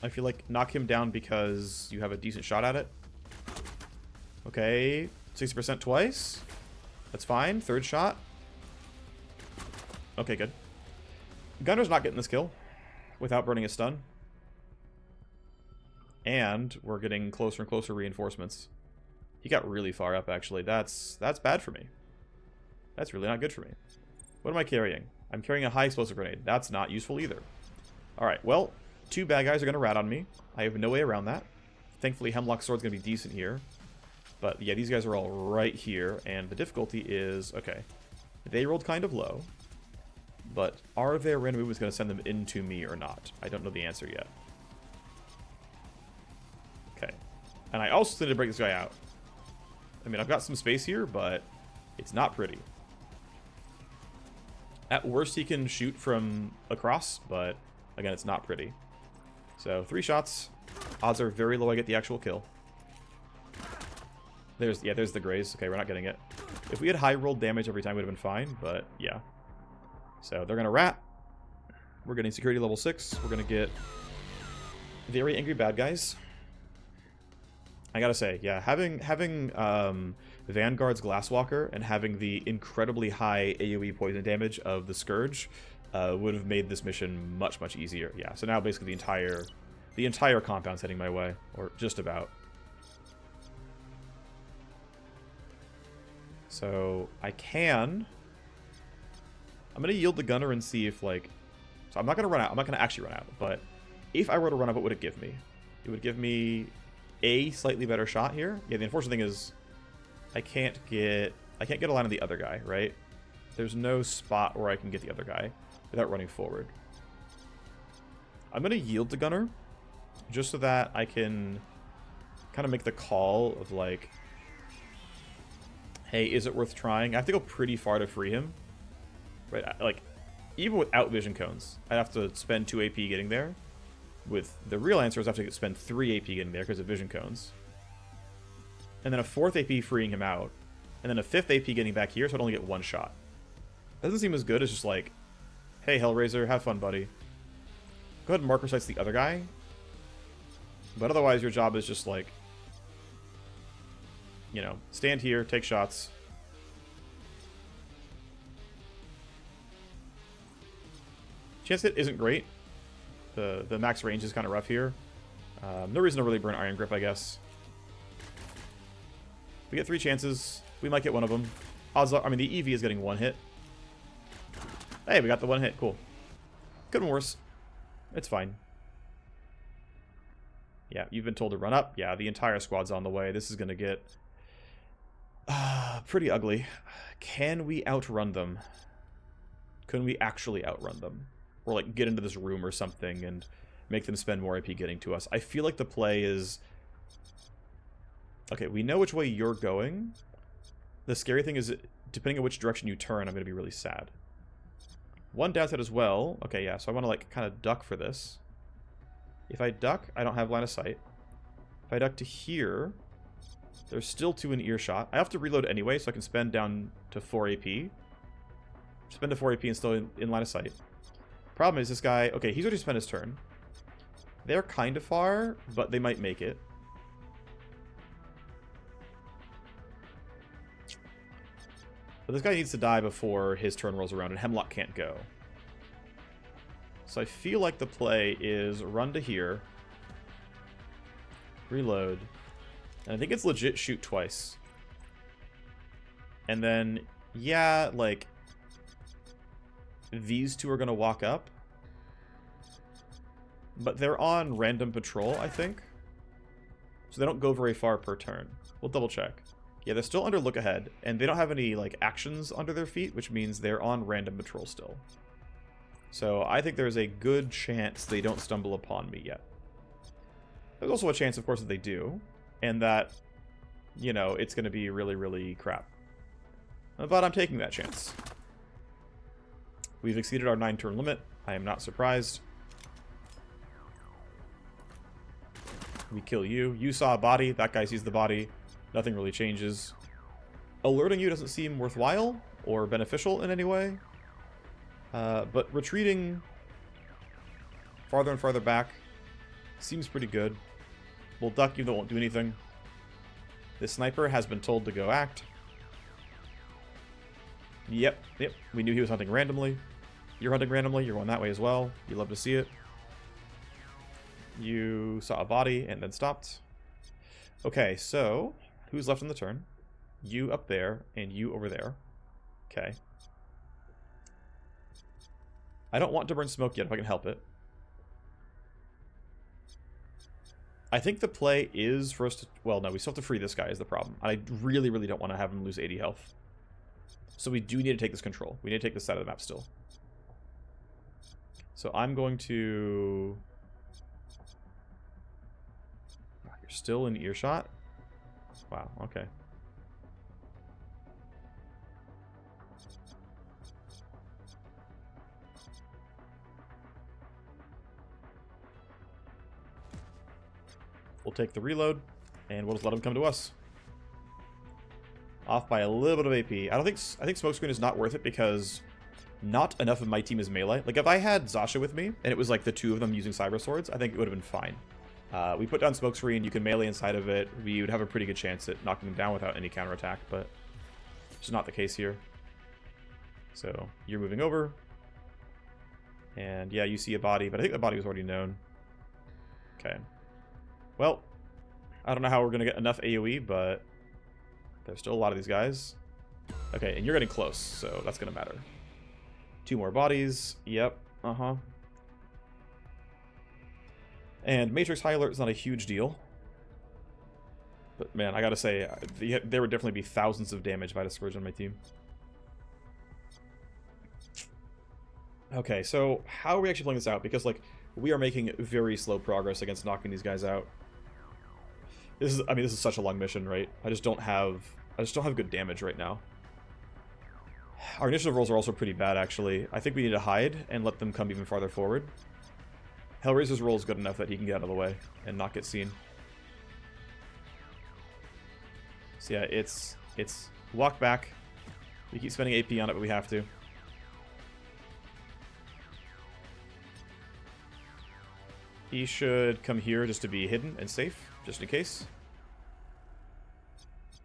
I feel like knock him down because you have a decent shot at it. Okay, 60% twice. That's fine. 3rd shot. Okay, good. Gunner's not getting this kill without burning a stun. And we're getting closer and closer reinforcements. He got really far up, actually. That's bad for me. That's really not good for me. What am I carrying? I'm carrying a high explosive grenade. That's not useful either. Alright, well, 2 bad guys are going to rat on me. I have no way around that. Thankfully, Hemlock Sword's going to be decent here. But yeah, these guys are all right here, and the difficulty is... Okay, they rolled kind of low. But are their random movements going to send them into me or not? I don't know the answer yet. Okay. And I also need to break this guy out. I mean, I've got some space here, but it's not pretty. At worst, he can shoot from across, but again, it's not pretty. So, 3 shots. Odds are very low I get the actual kill. There's the graze. Okay, we're not getting it. If we had high rolled damage every time, it would have been fine, but yeah. So, they're going to rat. We're getting security level 6. We're going to get very angry bad guys. I gotta say, yeah, having Vanguard's Glasswalker and having the incredibly high AoE poison damage of the Scourge would have made this mission much, much easier. Yeah, so now basically the entire compound's heading my way, or just about. So I'm gonna yield the gunner and see if, like, so I'm not gonna run out. I'm not gonna actually run out, but if I were to run out, what would it give me? It would give me a slightly better shot here. Yeah, the unfortunate thing is I can't get a line of the other guy, right? There's no spot where I can get the other guy without running forward. I'm going to yield to gunner just so that I can kind of make the call of, like, hey, is it worth trying? I have to go pretty far to free him. Right? Like, even without vision cones, I'd have to spend 2 AP getting there. With the real answer is I have to spend 3 AP getting there because of vision cones. And then a 4th AP freeing him out. And then a 5th AP getting back here, so I'd only get 1 shot. That doesn't seem as good as just like, hey, Hellraiser, have fun, buddy. Go ahead and marker sights the other guy. But otherwise, your job is just like, you know, stand here, take shots. Chance hit isn't great. The max range is kind of rough here. No reason to really burn Iron Grip, I guess. We get 3 chances. We might get one of them. Odds are, I mean, the EV is getting 1 hit. Hey, we got the 1 hit. Cool. Could have been worse. It's fine. Yeah, you've been told to run up. Yeah, the entire squad's on the way. This is going to get pretty ugly. Can we outrun them? Can we actually outrun them? Or, like, get into this room or something and make them spend more AP getting to us. I feel like the play is... Okay, we know which way you're going. The scary thing is, depending on which direction you turn, I'm going to be really sad. One downside as well... Okay, yeah, so I want to, like, kind of duck for this. If I duck, I don't have line of sight. If I duck to here, there's still 2 in earshot. I have to reload anyway, so I can spend down to 4 AP. Spend to 4 AP and still in line of sight. Problem is this guy... Okay, he's already spent his turn. They're kind of far, but they might make it. But this guy needs to die before his turn rolls around, and Hemlock can't go. So I feel like the play is run to here, reload, and I think it's legit shoot twice. And then, yeah, like, these two are going to walk up. But they're on random patrol, I think. So they don't go very far per turn. We'll double check. Yeah, they're still under look ahead, and they don't have any like actions under their feet, which means they're on random patrol still. So I think there's a good chance they don't stumble upon me yet. There's also a chance, of course, that they do, and that, you know, it's going to be really, really crap. But I'm taking that chance. We've exceeded our 9-turn limit. I am not surprised. We kill you. You saw a body. That guy sees the body. Nothing really changes. Alerting you doesn't seem worthwhile or beneficial in any way. But retreating farther and farther back seems pretty good. We'll duck you, that won't do anything. This sniper has been told to go act. Yep. We knew he was hunting randomly. You're hunting randomly. You're going that way as well. You love to see it. You saw a body and then stopped. Okay, so who's left on the turn? You up there and you over there. Okay. I don't want to burn smoke yet if I can help it. I think the play is for us to... Well, no, we still have to free this guy is the problem. I really, really don't want to have him lose 80 health. So we do need to take this control. We need to take this side of the map still. So I'm going to... You're still in earshot? Wow, okay. We'll take the reload, and we'll just let him come to us. Off by a little bit of AP. I think Smokescreen is not worth it because not enough of my team is melee. Like, if I had Zasha with me, and it was like the two of them using Cyberswords, I think it would have been fine. We put down Smokescreen, you can melee inside of it, we would have a pretty good chance at knocking them down without any counterattack, but it's not the case here. So, you're moving over. And yeah, you see a body, but I think the body was already known. Okay. Well, I don't know how we're going to get enough AoE, but there's still a lot of these guys. Okay, and you're getting close, so that's going to matter. 2 more bodies. Yep. And Matrix High Alert is not a huge deal. But man, I gotta say, there would definitely be thousands of damage if I had a Scourge on my team. Okay, so how are we actually playing this out? Because, like, we are making very slow progress against knocking these guys out. This is such a long mission, right? I just don't have good damage right now. Our initiative rolls are also pretty bad, actually. I think we need to hide and let them come even farther forward. Hellraiser's roll is good enough that he can get out of the way and not get seen. So yeah, it's walk back. We keep spending AP on it, but we have to. He should come here just to be hidden and safe, just in case.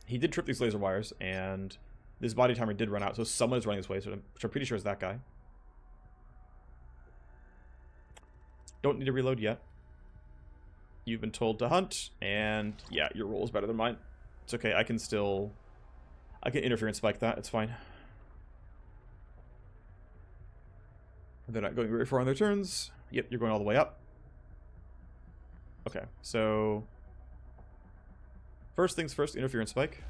He did trip these laser wires, and this body timer did run out, so someone is running this way, which I'm pretty sure is that guy. Don't need to reload yet. You've been told to hunt, and yeah, your roll is better than mine. It's okay, I can interfere and spike that, it's fine. They're not going very far on their turns. Yep, you're going all the way up. Okay, so first things first, interference spike.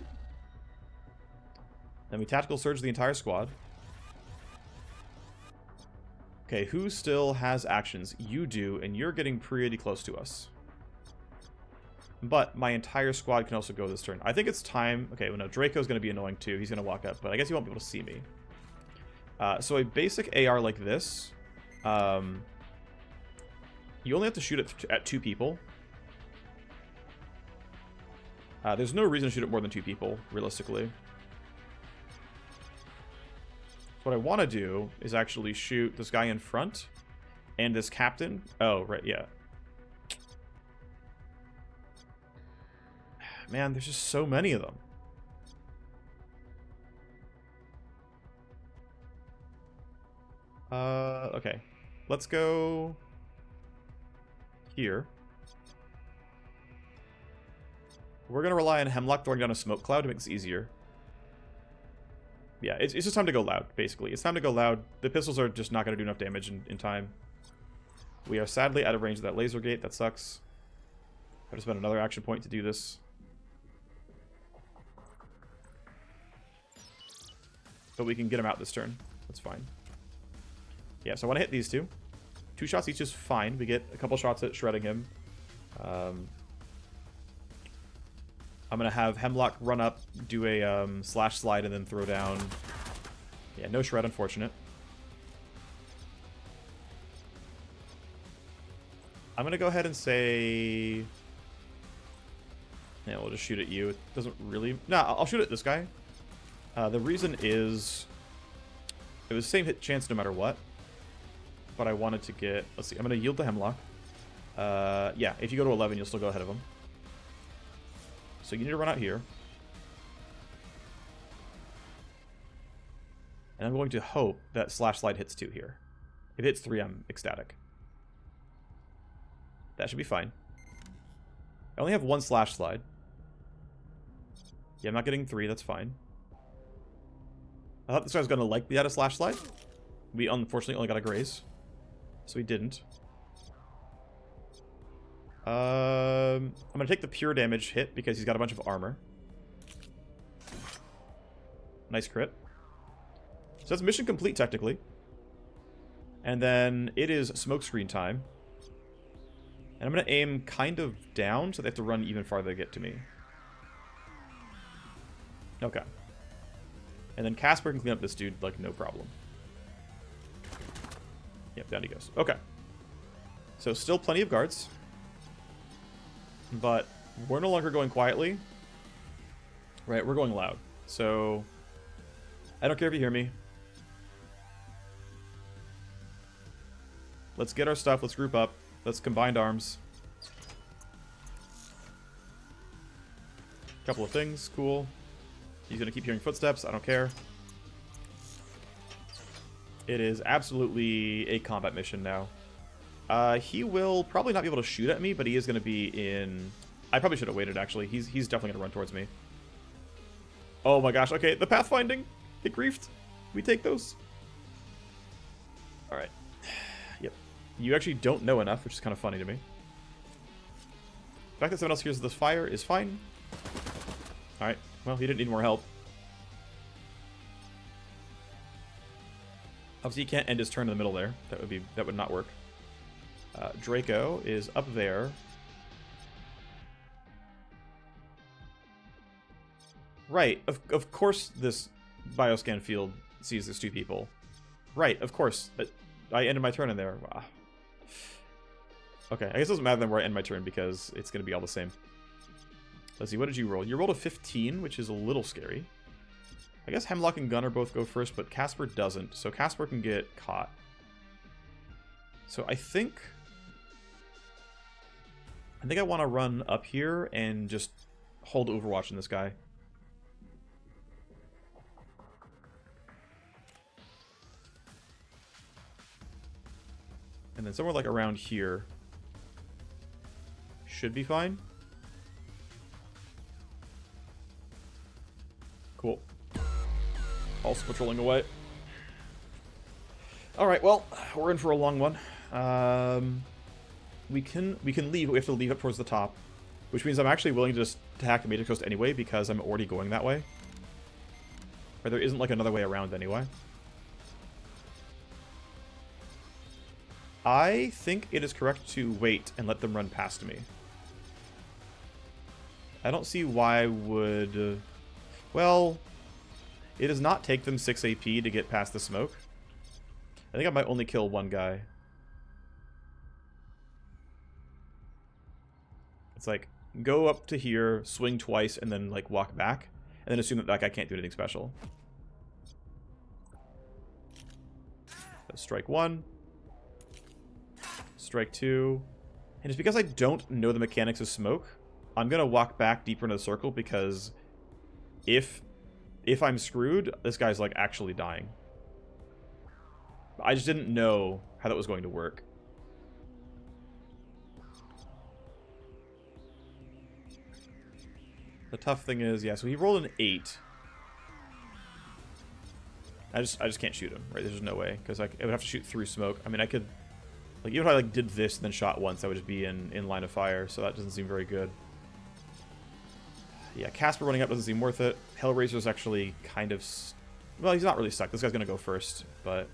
Then we tactical surge the entire squad. Okay, who still has actions? You do, and you're getting pretty close to us. But my entire squad can also go this turn. I think it's time... Okay, well, no, Draco's going to be annoying too. He's going to walk up, but I guess he won't be able to see me. So a basic AR like this, you only have to shoot at 2 people. There's no reason to shoot at more than 2 people, realistically. What I want to do is actually shoot this guy in front and this captain. Oh, right, yeah. Man, there's just so many of them. Okay. Let's go here. We're going to rely on Hemlock throwing down a smoke cloud to make this easier. Yeah, it's just time to go loud, basically. It's time to go loud. The pistols are just not going to do enough damage in time. We are sadly out of range of that laser gate. That sucks. I have to spend another action point to do this. But we can get him out this turn. That's fine. Yeah, so I want to hit these two. 2 shots each is fine. We get a couple shots at shredding him. I'm going to have Hemlock run up, do a slash slide, and then throw down. Yeah, no shred, unfortunate. I'm going to go ahead and say... Yeah, we'll just shoot at you. It doesn't really... Nah, I'll shoot at this guy. The reason is... It was the same hit chance no matter what. But I wanted to get... Let's see, I'm going to yield to Hemlock. Yeah, if you go to 11, you'll still go ahead of him. So you need to run out here. And I'm going to hope that slash slide hits 2 here. If it hits 3, I'm ecstatic. That should be fine. I only have 1 slash slide. Yeah, I'm not getting 3, that's fine. I thought this guy was going to likely add a slash slide. We unfortunately only got a graze. So he didn't. I'm going to take the pure damage hit because he's got a bunch of armor. Nice crit. So that's mission complete, technically. And then it is smokescreen time. And I'm going to aim kind of down so they have to run even farther to get to me. Okay. And then Casper can clean up this dude, like, no problem. Yep, down he goes. Okay. So still plenty of guards. But we're no longer going quietly. Right, we're going loud. So I don't care if you hear me. Let's get our stuff. Let's group up. Let's combine arms. Couple of things. Cool. He's going to keep hearing footsteps. I don't care. It is absolutely a combat mission now. He will probably not be able to shoot at me, but he is going to be in... I probably should have waited, actually. He's definitely going to run towards me. Oh my gosh. Okay, the pathfinding. It griefed. We take those. Alright. Yep. You actually don't know enough, which is kind of funny to me. The fact that someone else hears this fire is fine. Alright. Well, he didn't need more help. Obviously, he can't end his turn in the middle there. That would not work. Draco is up there. Right. Of course this bioscan field sees these 2 people. Right, of course. I ended my turn in there. Wow. Okay, I guess it doesn't matter then where I end my turn because it's going to be all the same. Let's see, what did you roll? You rolled a 15, which is a little scary. I guess Hemlock and Gunner both go first, but Casper doesn't. So Casper can get caught. So I think I want to run up here and just hold Overwatch on this guy. And then somewhere like around here should be fine. Cool. Also patrolling away. Alright, well, we're in for a long one. We can leave, but we have to leave up towards the top. Which means I'm actually willing to just hack the Matrix Coast anyway, because I'm already going that way. Or there isn't like another way around anyway. I think it is correct to wait and let them run past me. I don't see why I would... Well, it does not take them 6 AP to get past the smoke. I think I might only kill 1 guy. It's like, go up to here, swing twice, and then like walk back. And then assume that guy can't do anything special. So strike 1. Strike 2. And it's because I don't know the mechanics of smoke, I'm going to walk back deeper into the circle because if I'm screwed, this guy's like actually dying. I just didn't know how that was going to work. The tough thing is, yeah, so he rolled an 8. I just can't shoot him, right? There's just no way, because I would have to shoot through smoke. I mean, I could, like, even if I like did this and then shot once, I would just be in line of fire, so that doesn't seem very good. Yeah, Casper running up doesn't seem worth it. Hellraiser's actually kind of, well, he's not really stuck. This guy's gonna go first, but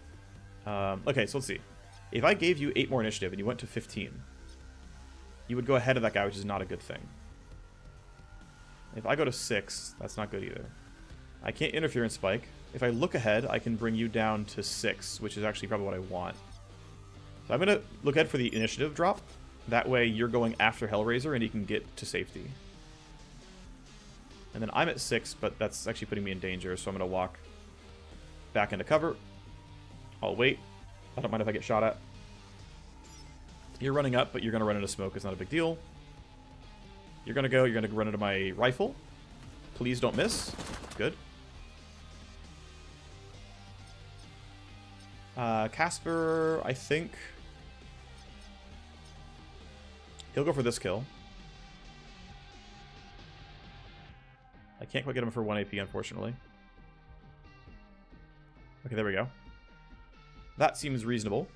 okay, so let's see. If I gave you 8 more initiative and you went to 15, you would go ahead of that guy, which is not a good thing. If I go to 6, that's not good either. I can't interfere in Spike. If I look ahead, I can bring you down to 6, which is actually probably what I want. So I'm going to look ahead for the initiative drop. That way you're going after Hellraiser and he can get to safety. And then I'm at 6, but that's actually putting me in danger, so I'm going to walk back into cover. I'll wait. I don't mind if I get shot at. You're running up, but you're going to run into smoke. It's not a big deal. You're going to run into my rifle. Please don't miss. Good. Casper, I think he'll go for this kill. I can't quite get him for 1 AP, unfortunately. Okay, there we go. That seems reasonable.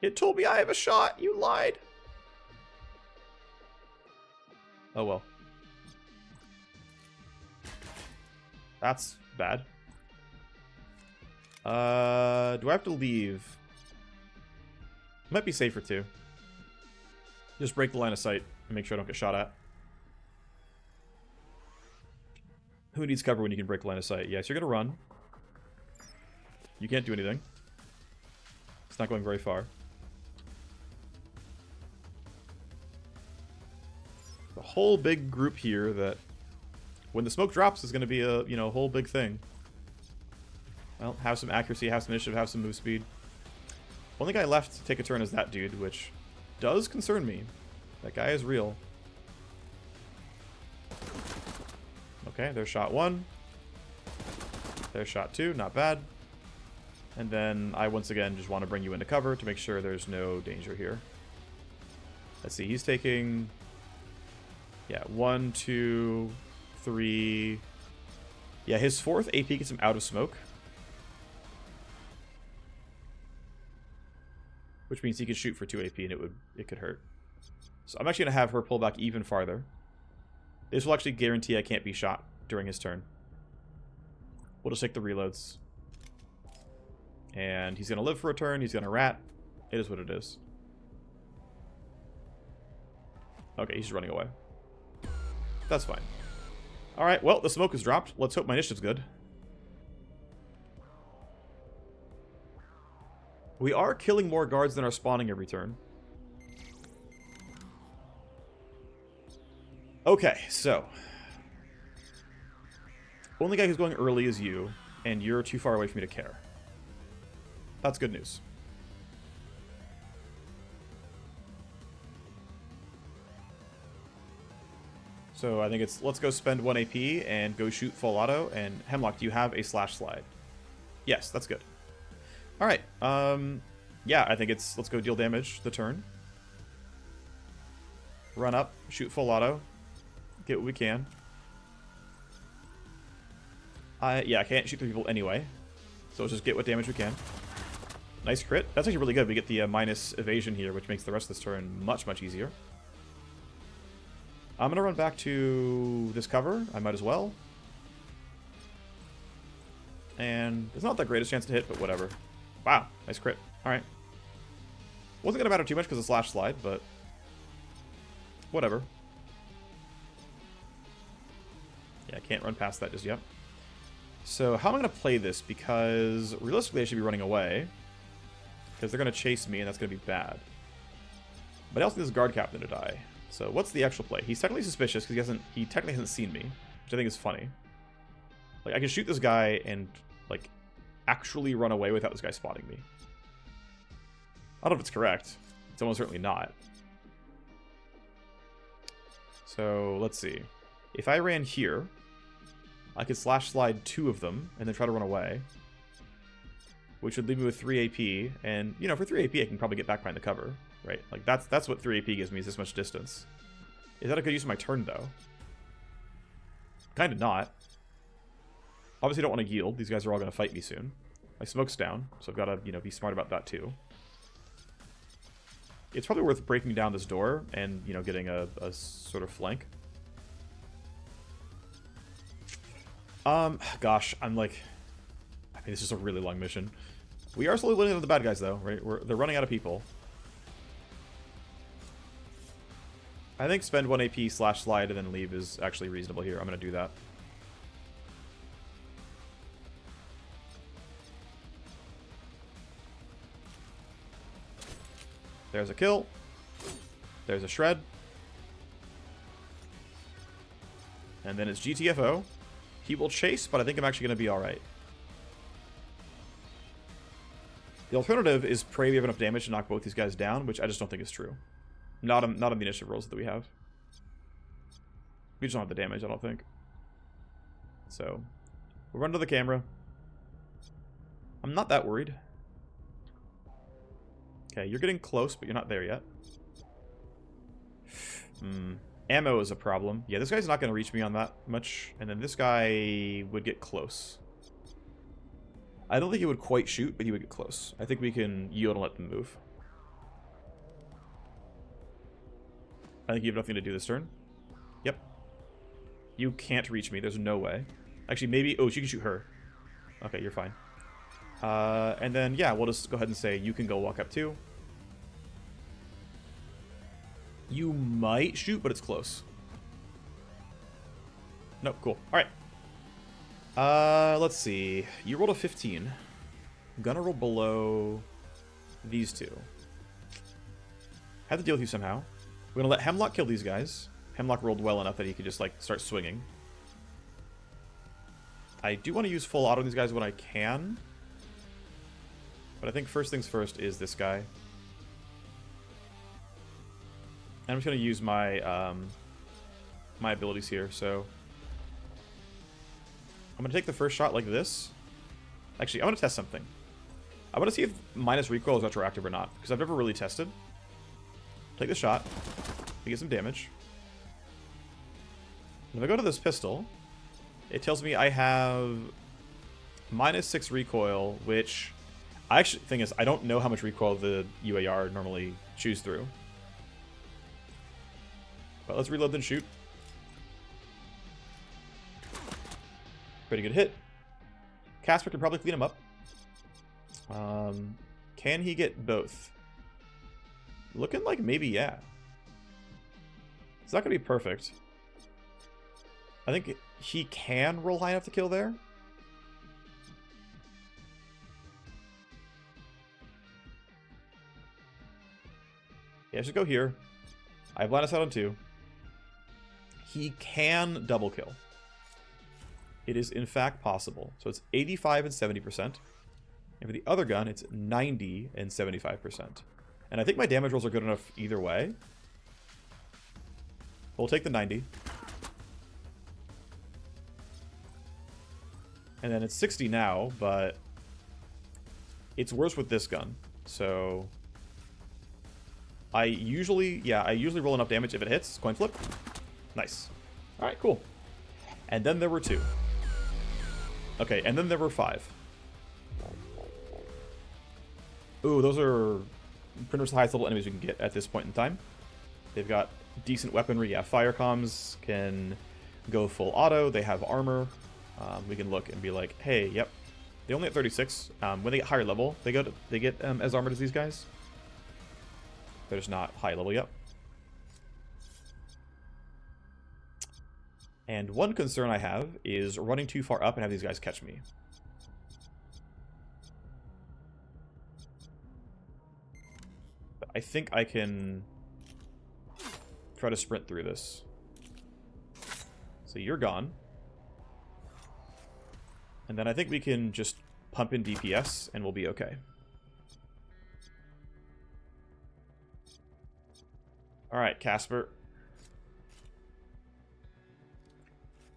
It told me I have a shot. You lied. Oh, well. That's bad. Do I have to leave? Might be safer too. Just break the line of sight and make sure I don't get shot at. Who needs cover when you can break the line of sight? Yes, you're gonna run. You can't do anything. It's not going very far. The whole big group here that when the smoke drops is going to be a, you know, whole big thing. Well, have some accuracy, have some initiative, have some move speed. Only guy left to take a turn is that dude, which does concern me. That guy is real. Okay, there's shot 1. There's shot 2, not bad. And then I once again just want to bring you into cover to make sure there's no danger here. Let's see, he's taking... yeah, 1, 2, 3... yeah, his 4th AP gets him out of smoke. Which means he could shoot for 2 AP and it could hurt. So I'm actually going to have her pull back even farther. This will actually guarantee I can't be shot during his turn. We'll just take the reloads. And he's going to live for a turn. He's going to rat. It is what it is. Okay, he's just running away. That's fine. Alright, well, the smoke is dropped. Let's hope my initiative's good. We are killing more guards than are spawning every turn. Okay, so. Only guy who's going early is you, and you're too far away for me to care. That's good news. So I think it's, let's go spend 1 AP and go shoot full auto. And Hemlock, do you have a slash slide? Yes, that's good. All right. Yeah, I think it's, let's go deal damage the turn. Run up, shoot full auto. Get what we can. Yeah, I can't shoot 3 people anyway. So let's just get what damage we can. Nice crit. That's actually really good. We get the minus evasion here, which makes the rest of this turn much, much easier. I'm going to run back to this cover. I might as well. And it's not the greatest chance to hit, but whatever. Wow, nice crit. Alright. Wasn't going to matter too much because of slash slide, but whatever. Yeah, I can't run past that just yet. So how am I going to play this? Because realistically I should be running away. Because they're going to chase me and that's going to be bad. But I also need this guard captain to die. So what's the actual play? He's technically suspicious because he technically hasn't seen me, which I think is funny. Like I can shoot this guy and like actually run away without this guy spotting me. I don't know if it's correct. It's almost certainly not. So, let's see. If I ran here, I could slash slide 2 of them and then try to run away. Which would leave me with 3 AP. And, you know, for 3 AP, I can probably get back behind the cover. Right? Like, that's what 3 AP gives me, is this much distance. Is that a good use of my turn, though? Kind of not. Obviously, don't want to yield. These guys are all going to fight me soon. My smoke's down, so I've got to, you know, be smart about that, too. It's probably worth breaking down this door and, you know, getting a sort of flank. Gosh, I'm like... I mean, this is a really long mission. We are slowly winning the bad guys, though, right? They're running out of people. I think spend 1 AP slash slide and then leave is actually reasonable here. I'm going to do that. There's a kill. There's a shred. And then it's GTFO. He will chase, but I think I'm actually going to be alright. The alternative is pray we have enough damage to knock both these guys down, which I just don't think is true. Not on the initiative rolls that we have. We just don't have the damage, I don't think. So, we'll run to the camera. I'm not that worried. Okay, you're getting close, but you're not there yet. Ammo is a problem. Yeah, this guy's not going to reach me on that much. And then this guy would get close. I don't think he would quite shoot, but he would get close. I think we can yield and let them move. I think you have nothing to do this turn. Yep. You can't reach me. There's no way. Actually, maybe... Oh, you can shoot her. Okay, you're fine. And then, yeah, we'll just go ahead and say you can go walk up too. You might shoot, but it's close. Nope, cool. Alright. Let's see. You rolled a 15. I'm gonna roll below these two. Have to deal with you somehow. We're gonna let Hemlock kill these guys. Hemlock rolled well enough that he could just, like, start swinging. I do want to use full auto on these guys when I can. But I think first things first is this guy. And I'm just going to use my my abilities here, so... I'm going to take the first shot like this. Actually, I want to test something. I want to see if minus recoil is retroactive or not, because I've never really tested. Take the shot. To get some damage. And if I go to this pistol, it tells me I have minus 6 recoil, which... I actually, thing is, I don't know how much recoil the UAR normally chews through. But let's reload then shoot. Pretty good hit. Casper can probably clean him up. Can he get both? Looking like maybe, yeah. It's not going to be perfect. I think he can roll high enough to kill there. Yeah, just go here. I have line of sight on 2. He can double kill. It is in fact possible. So it's 85 and 70%. And for the other gun, it's 90 and 75%. And I think my damage rolls are good enough either way. We'll take the 90. And then it's 60 now, but it's worse with this gun. So I usually roll enough damage if it hits. Coin flip. Nice. Alright, cool. And then there were 2. Okay, and then there were 5. Ooh, those are pretty much the highest level enemies we can get at this point in time. They've got decent weaponry. Yeah, fire comms can go full auto. They have armor. We can look and be like, hey, yep. They only have 36. When they get higher level, they get as armored as these guys. They're just not high level yet. And one concern I have is running too far up and have these guys catch me. But I think I can try to sprint through this. So you're gone. And then I think we can just pump in DPS and we'll be okay. Alright, Casper.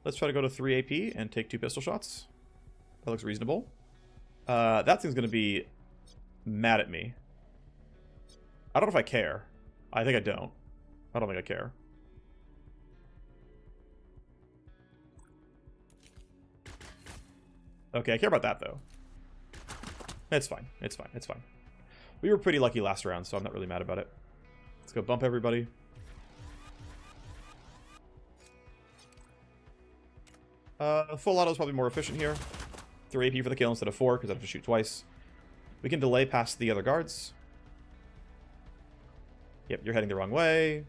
Let's try to go to 3 AP and take 2 pistol shots. That looks reasonable. That thing's going to be mad at me. I don't know if I care. I think I don't. I don't think I care. Okay, I care about that, though. It's fine. It's fine. It's fine. We were pretty lucky last round, so I'm not really mad about it. Let's go bump everybody. Full auto is probably more efficient here. 3 AP for the kill instead of 4, because I have to shoot twice. We can delay past the other guards. Yep, you're heading the wrong way.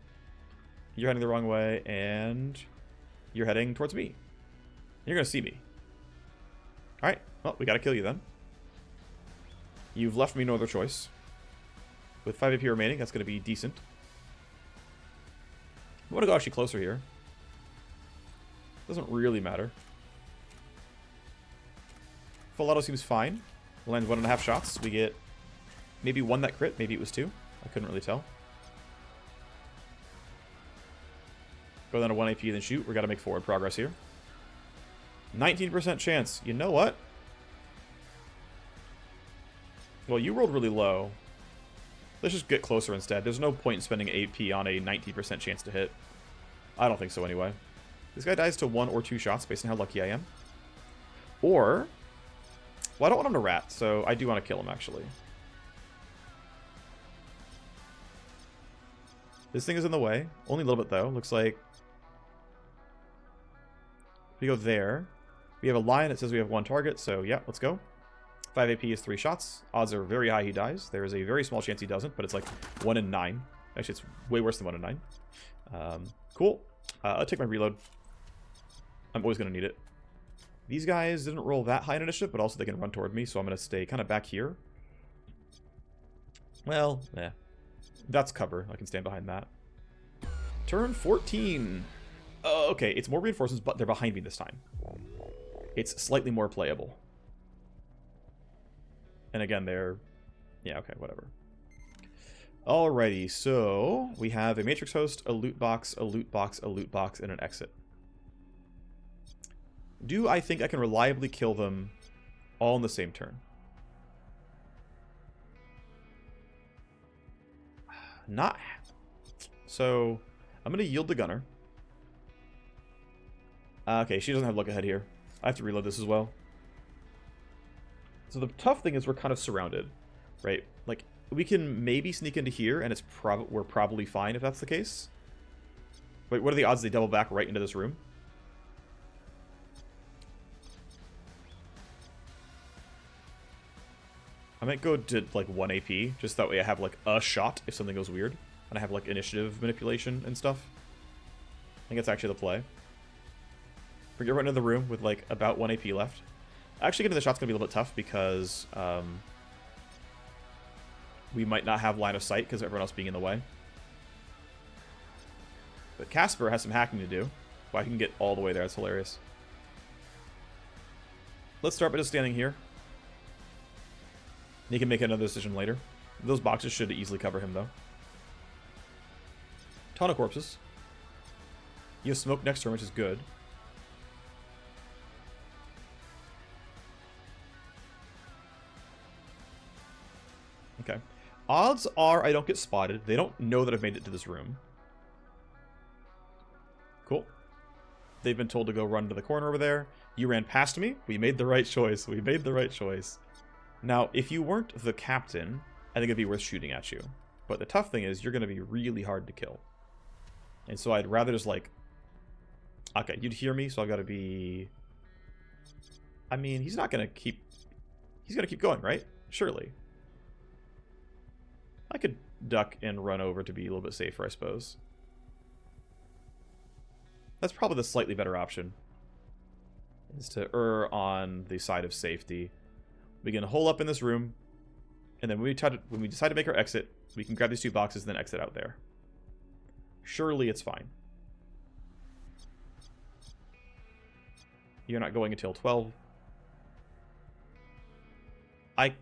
You're heading the wrong way, and you're heading towards me. You're going to see me. Alright, well, we got to kill you then. You've left me no other choice. With 5 AP remaining, that's going to be decent. I want to go actually closer here. Doesn't really matter. Full auto seems fine. Lands 1.5 shots. We get maybe 1 that crit. Maybe it was 2. I couldn't really tell. Go down to 1 AP then shoot. We got to make forward progress here. 19% chance. You know what? Well, you rolled really low. Let's just get closer instead. There's no point in spending AP on a 19% chance to hit. I don't think so anyway. This guy dies to 1 or 2 shots based on how lucky I am. Or... well, I don't want him to rat, so I do want to kill him, actually. This thing is in the way. Only a little bit, though. Looks like... we go there. We have a line that says we have 1 target, so yeah, let's go. 5 AP is 3 shots. Odds are very high he dies. There is a very small chance he doesn't, but it's like 1 in 9. Actually, it's way worse than 1 in 9. Cool. I'll take my reload. I'm always going to need it. These guys didn't roll that high in initiative, but also they can run toward me, so I'm going to stay kind of back here. Well, yeah. That's cover. I can stand behind that. Turn 14. Okay, it's more reinforcements, but they're behind me this time. It's slightly more playable. And again, they're... yeah, okay, whatever. Alrighty, so we have a matrix host, a loot box, a loot box, a loot box, and an exit. Do I think I can reliably kill them all in the same turn? Not. So, I'm going to yield the gunner. Okay, she doesn't have look ahead here. I have to reload this as well. So the tough thing is we're kind of surrounded, right? Like, we can maybe sneak into here, and we're probably fine if that's the case. Wait, what are the odds they double back right into this room? I might go to, like, 1 AP, just that way I have, like, a shot if something goes weird. And I have, like, initiative manipulation and stuff. I think that's actually the play. Bring everyone into the room with, like, about 1 AP left. Actually, getting the shot's going to be a little bit tough because we might not have line of sight because of everyone else being in the way. But Casper has some hacking to do. If I can get all the way there, that's hilarious. Let's start by just standing here. He can make another decision later. Those boxes should easily cover him, though. Ton of corpses. You have smoke next turn, which is good. Okay. Odds are I don't get spotted. They don't know that I've made it to this room. Cool. They've been told to go run to the corner over there. You ran past me. We made the right choice. We made the right choice. Now, if you weren't the captain, I think it'd be worth shooting at you. But the tough thing is, you're going to be really hard to kill. And so I'd rather just, like... okay, you'd hear me, so I've got to be... I mean, he's not going to keep... he's going to keep going, right? Surely. I could duck and run over to be a little bit safer, I suppose. That's probably the slightly better option. Is to err on the side of safety. We can hole up in this room, and then when we decide to make our exit, we can grab these 2 boxes and then exit out there. Surely it's fine. You're not going until 12. I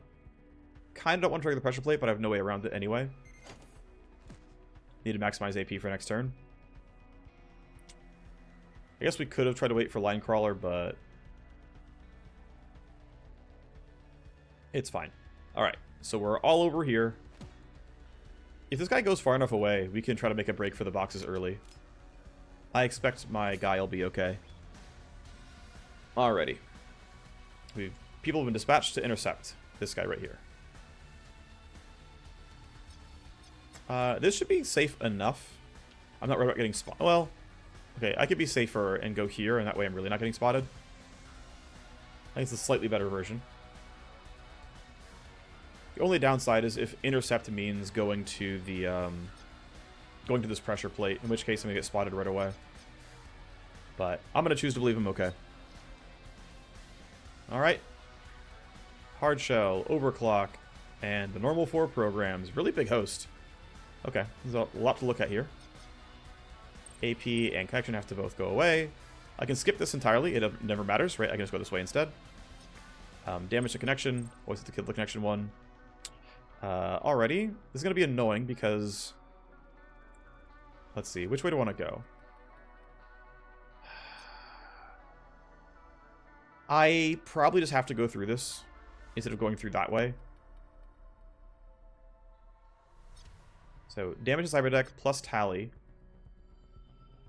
kind of don't want to trigger the pressure plate, but I have no way around it anyway. Need to maximize AP for next turn. I guess we could have tried to wait for line crawler, but it's fine. Alright, so we're all over here. If this guy goes far enough away, we can try to make a break for the boxes early. I expect my guy will be okay. Alrighty. People have been dispatched to intercept this guy right here. This should be safe enough. I'm not worried about getting spotted. Well, okay, I could be safer and go here, and that way I'm really not getting spotted. I think it's a slightly better version. The only downside is if intercept means going to the going to this pressure plate, in which case I'm gonna get spotted right away. But I'm gonna choose to believe I'm okay. All right. Hard shell, overclock, and the normal 4 programs. Really big host. Okay, there's a lot to look at here. AP and connection have to both go away. I can skip this entirely. It never matters, right? I can just go this way instead. Damage to connection. Always have to kill the connection one. Alrighty. This is going to be annoying because... Let's see. Which way do I want to go? I probably just have to go through this instead of going through that way. So, damage to cyberdeck plus tally.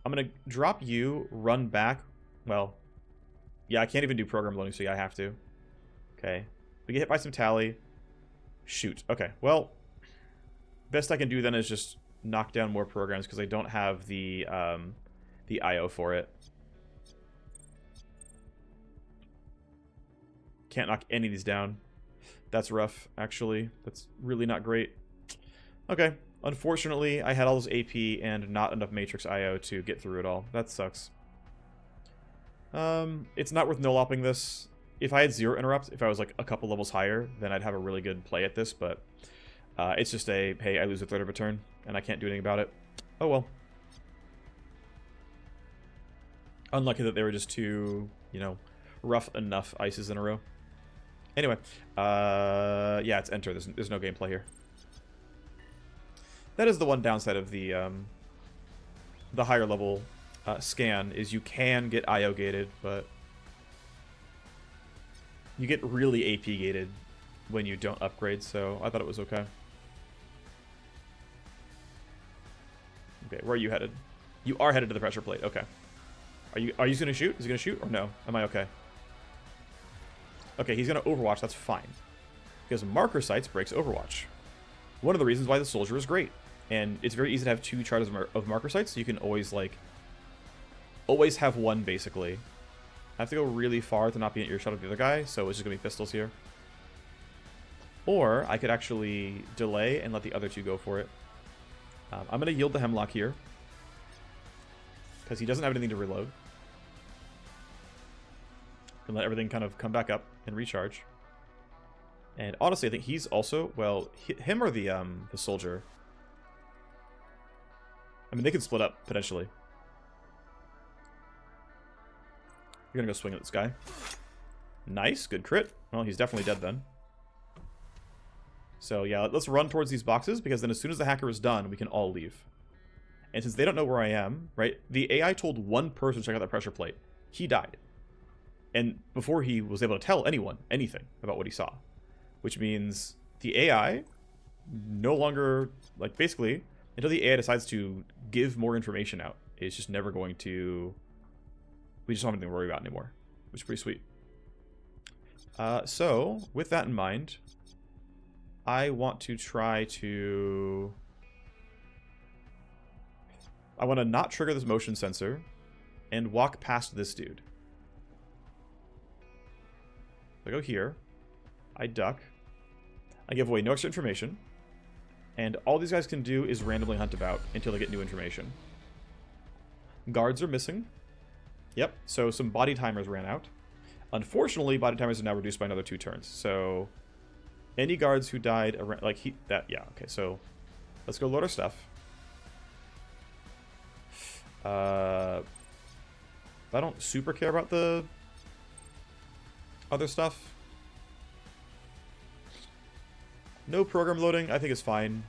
I'm going to drop you, run back. Well, yeah, I can't even do program loading, so yeah, I have to. Okay. We get hit by some tally. Shoot. Okay, well, best I can do then is just knock down more programs because I don't have the IO for it. Can't knock any of these down. That's rough, actually. That's really not great. Okay. Unfortunately, I had all this AP and not enough Matrix IO to get through it all. That sucks. It's not worth no-lopping this. If I had 0 interrupt, if I was like a couple levels higher, then I'd have a really good play at this, but it's just a, hey, I lose a third of a turn, and I can't do anything about it. Oh well. Unlucky that they were just two, you know, rough enough ices in a row. Anyway, yeah, it's enter. There's no gameplay here. That is the one downside of the higher level scan, is you can get IO gated, but you get really AP gated when you don't upgrade, so I thought it was okay. Okay, where are you headed? You are headed to the pressure plate, okay. Are you gonna shoot? Is he gonna shoot or no? Am I okay? Okay, he's gonna Overwatch, that's fine. Because marker sites breaks Overwatch. One of the reasons why the soldier is great. And it's very easy to have 2 charges of marker sites, so you can always, like, always have one, basically. I have to go really far to not be an earshot of the other guy, so it's just gonna be pistols here. Or I could actually delay and let the other 2 go for it. I'm gonna yield the Hemlock here, because he doesn't have anything to reload. And let everything kind of come back up and recharge. And honestly, I think he's also, well, him or the soldier. I mean, they could split up, potentially. You're gonna go swing at this guy. Nice, good crit. Well, he's definitely dead then. So yeah, let's run towards these boxes, because then as soon as the hacker is done, we can all leave. And since they don't know where I am, right, the AI told one person to check out that pressure plate. He died. And before he was able to tell anyone anything about what he saw. Which means the AI no longer, like, basically, until the AI decides to give more information out, it's just never going to... We just don't have anything to worry about anymore, which is pretty sweet. So, with that in mind, I want to try to... I want to not trigger this motion sensor and walk past this dude. I go here. I duck. I give away no extra information. And all these guys can do is randomly hunt about until they get new information. Guards are missing. Yep, so some body timers ran out. Unfortunately, body timers are now reduced by another 2 turns. So any guards who died around, like yeah, okay, so let's go load our stuff. I don't super care about the other stuff. No program loading, I think is fine.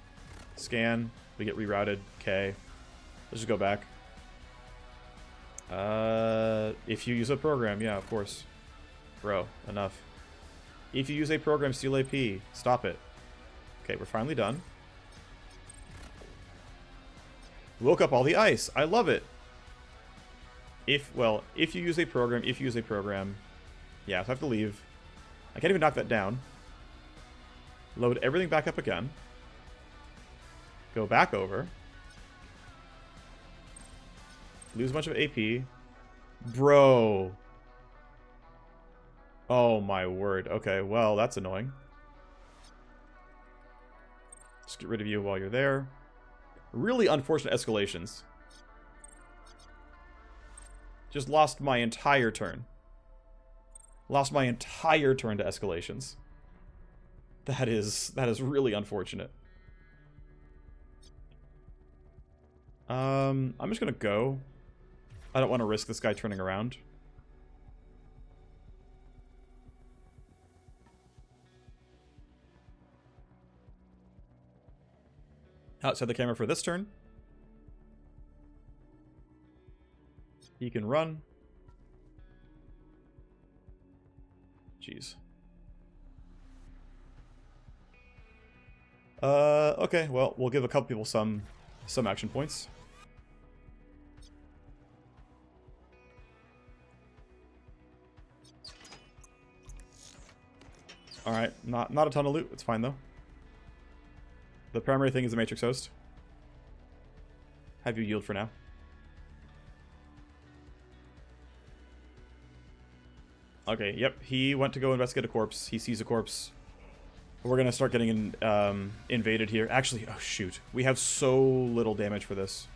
Scan, we get rerouted, okay. Let's just go back. If you use a program, yeah, of course. Bro, enough. If you use a program, steal AP. Stop it. Okay, we're finally done. Woke up all the ice. I love it. If you use a program, yeah, so I have to leave. I can't even knock that down. Load everything back up again. Go back over. Lose a bunch of AP. Bro. Oh my word. Okay, well, that's annoying. Just get rid of you while you're there. Really unfortunate escalations. Just lost my entire turn. Lost my entire turn to escalations. That is really unfortunate. I'm just gonna go. I don't want to risk this guy turning around. Outside the camera for this turn. He can run. Jeez. Okay, well, we'll give a couple people some action points. Alright, not a ton of loot. It's fine, though. The primary thing is the Matrix host. Have you yield for now. Okay, yep. He went to go investigate a corpse. He sees a corpse. We're gonna start getting invaded here. Actually, oh shoot. We have so little damage for this.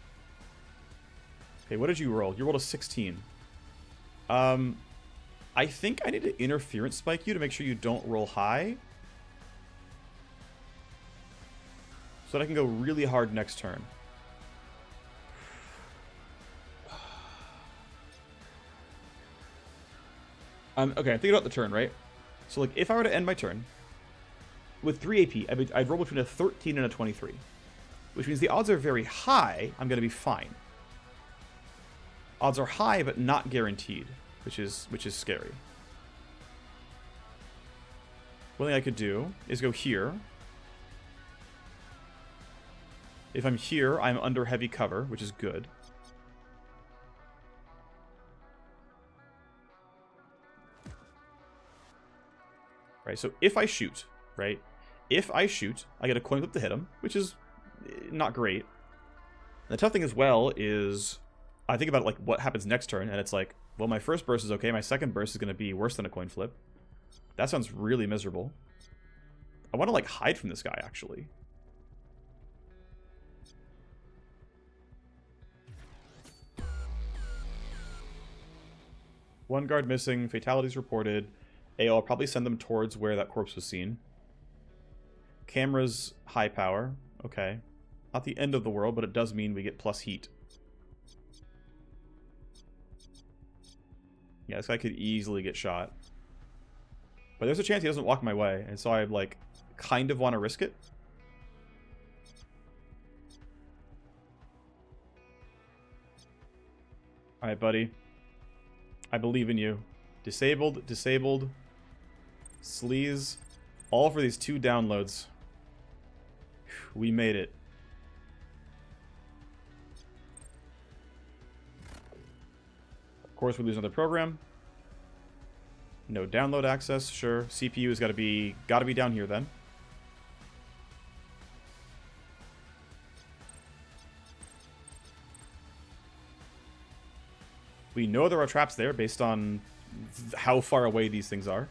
Okay, what did you roll? You rolled a 16. I think I need to interference spike you to make sure you don't roll high. So that I can go really hard next turn. Okay, I'm thinking about the turn, right? So, like, if I were to end my turn with 3 AP, I'd roll between a 13 and a 23. Which means the odds are very high I'm going to be fine. Odds are high, but not guaranteed, which is scary. One thing I could do is go here. If I'm here, I'm under heavy cover, which is good. Right, so if I shoot, right? If I shoot, I get a coin flip to hit him, which is not great. And the tough thing as well is I think about like what happens next turn, and it's like, well, my first burst is okay, my second burst is going to be worse than a coin flip. That sounds really miserable. I want to like hide from this guy, actually. One guard missing, fatalities reported. I'll probably send them towards where that corpse was seen. Cameras, high power. Okay. Not the end of the world, but it does mean we get plus heat. Yeah, this guy could easily get shot. But there's a chance he doesn't walk my way, and so I, like, kind of want to risk it. Alright, buddy. I believe in you. Disabled, disabled. Sleaze. All for these 2 downloads. We made it. Of course, we lose another program. No download access, sure. CPU has gotta be down here then. We know there are traps there based on how far away these things are.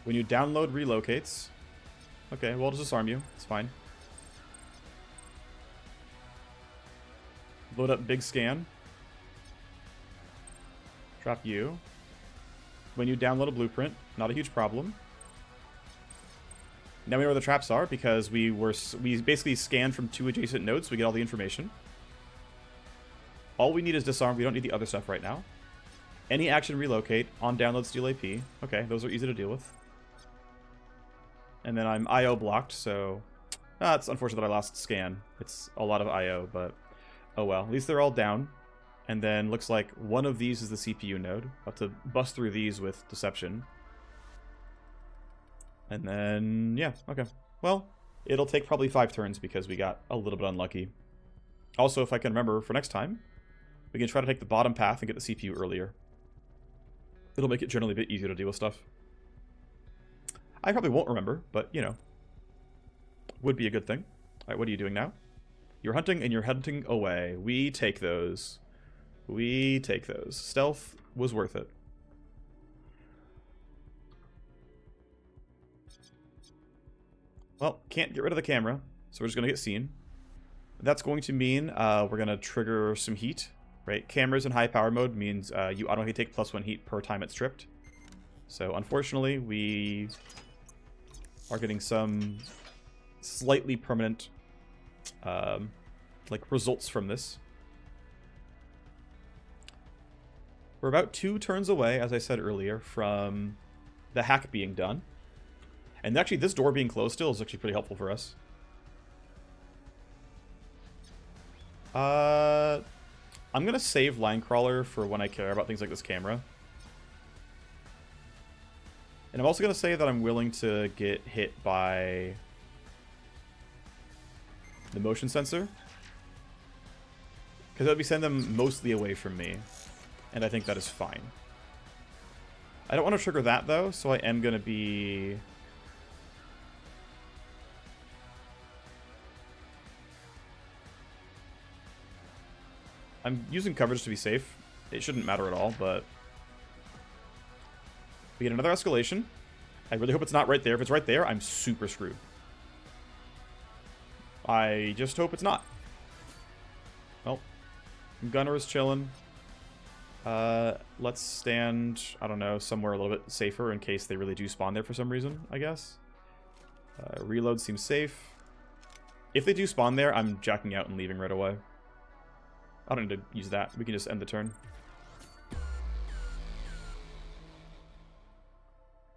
When you download relocates. Okay, well, I'll just disarm you. It's fine. Load up big scan. Trap you. When you download a blueprint, not a huge problem. Now we know where the traps are because we basically scanned from 2 adjacent nodes, so we get all the information. All we need is disarm. We don't need the other stuff right now. Any action relocate, on download steal AP. Okay, those are easy to deal with. And then I'm IO blocked, so... Ah, it's unfortunate that I lost scan. It's a lot of IO, but oh well. At least they're all down. And then looks like one of these is the CPU node. I'll have to bust through these with deception. And then, yeah, okay. Well, it'll take probably 5 turns because we got a little bit unlucky. Also, if I can remember for next time, we can try to take the bottom path and get the CPU earlier. It'll make it generally a bit easier to deal with stuff. I probably won't remember, but, you know, would be a good thing. Alright, what are you doing now? You're hunting and you're hunting away. We take those. We take those. Stealth was worth it. Well, can't get rid of the camera, so we're just going to get seen. That's going to mean we're going to trigger some heat, right? Cameras in high power mode means you automatically take +1 heat per time it's tripped. So unfortunately, we are getting some slightly permanent like results from this. We're about 2 turns away, as I said earlier, from the hack being done. And actually, this door being closed still is actually pretty helpful for us. I'm going to save Linecrawler for when I care about things like this camera. And I'm also going to say that I'm willing to get hit by the motion sensor. Because that would be sending them mostly away from me. And I think that is fine. I don't want to trigger that, though, so I am going to be... I'm using coverage to be safe. It shouldn't matter at all, but... We get another escalation. I really hope it's not right there. If it's right there, I'm super screwed. I just hope it's not. Well, Gunner is chilling. Let's stand, I don't know, somewhere a little bit safer in case they really do spawn there for some reason, I guess. Reload seems safe. If they do spawn there, I'm jacking out and leaving right away. I don't need to use that. We can just end the turn.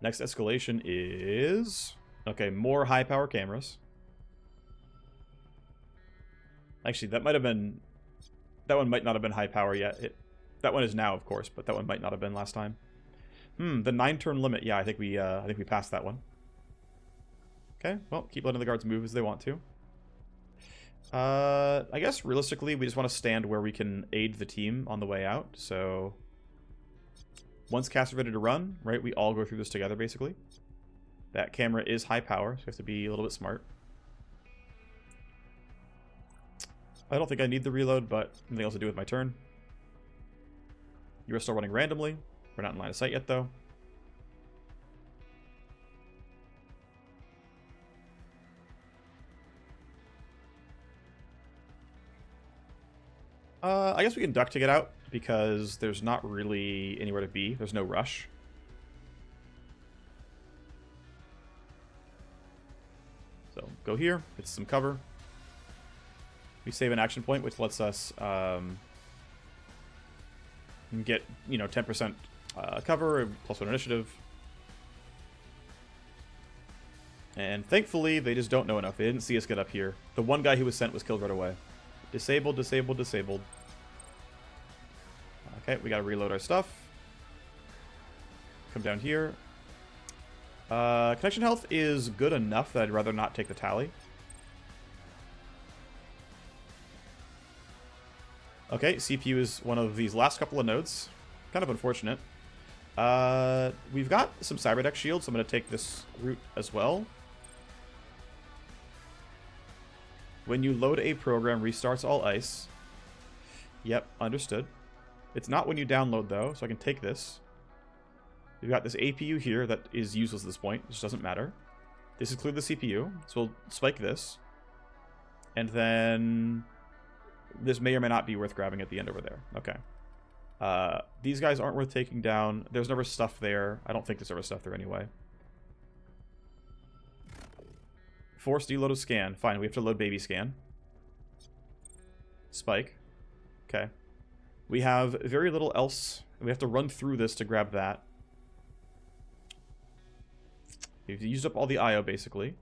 Next escalation is... Okay, more high power cameras. Actually, that might have been... That one might not have been high power yet. That one is now, of course, but that one might not have been last time. The 9-turn limit. Yeah, I think we passed that one. Okay, well, keep letting the guards move as they want to. I guess realistically, we just want to stand where we can aid the team on the way out. So once cast is ready to run, right, we all go through this together, basically. That camera is high power, so we have to be a little bit smart. I don't think I need the reload, but anything else to do with my turn. You are still running randomly. We're not in line of sight yet, though. I guess we can duck to get out, because there's not really anywhere to be. There's no rush. So, go here, get some cover. We save an action point, which lets us get, you know, 10% cover, +1 initiative. And thankfully, they just don't know enough. They didn't see us get up here. The one guy who was sent was killed right away. Disabled, disabled, disabled. Okay, we gotta reload our stuff. Come down here. Connection health is good enough that I'd rather not take the tally. Okay, CPU is one of these last couple of nodes. Kind of unfortunate. We've got some Cyberdeck shields, so I'm going to take this route as well. When you load a program, restarts all ice. Yep, understood. It's not when you download, though, so I can take this. We've got this APU here that is useless at this point. It just doesn't matter. This is clear the CPU, so we'll spike this. And then... This may or may not be worth grabbing at the end over there. Okay. These guys aren't worth taking down. There's never stuff there. I don't think there's ever stuff there anyway. Force deload of scan. Fine, we have to load baby scan. Spike. Okay. We have very little else. We have to run through this to grab that. We've used up all the IO, basically.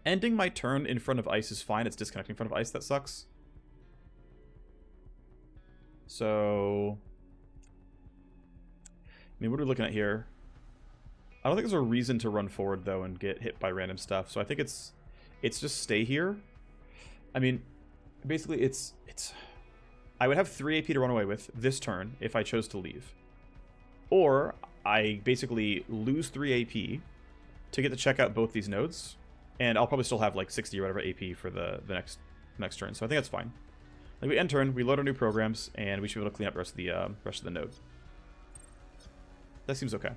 Ending my turn in front of ice is fine. It's disconnecting in front of ice that sucks. So, I mean, what are we looking at here? I don't think there's a reason to run forward, though, and get hit by random stuff. So I think it's just stay here. I mean, basically, it's... I would have 3 AP to run away with this turn if I chose to leave. Or I basically lose 3 AP to get to check out both these nodes. And I'll probably still have like 60 or whatever AP for the next turn. So I think that's fine. Like we end turn, we load our new programs, and we should be able to clean up the rest of the node. That seems okay.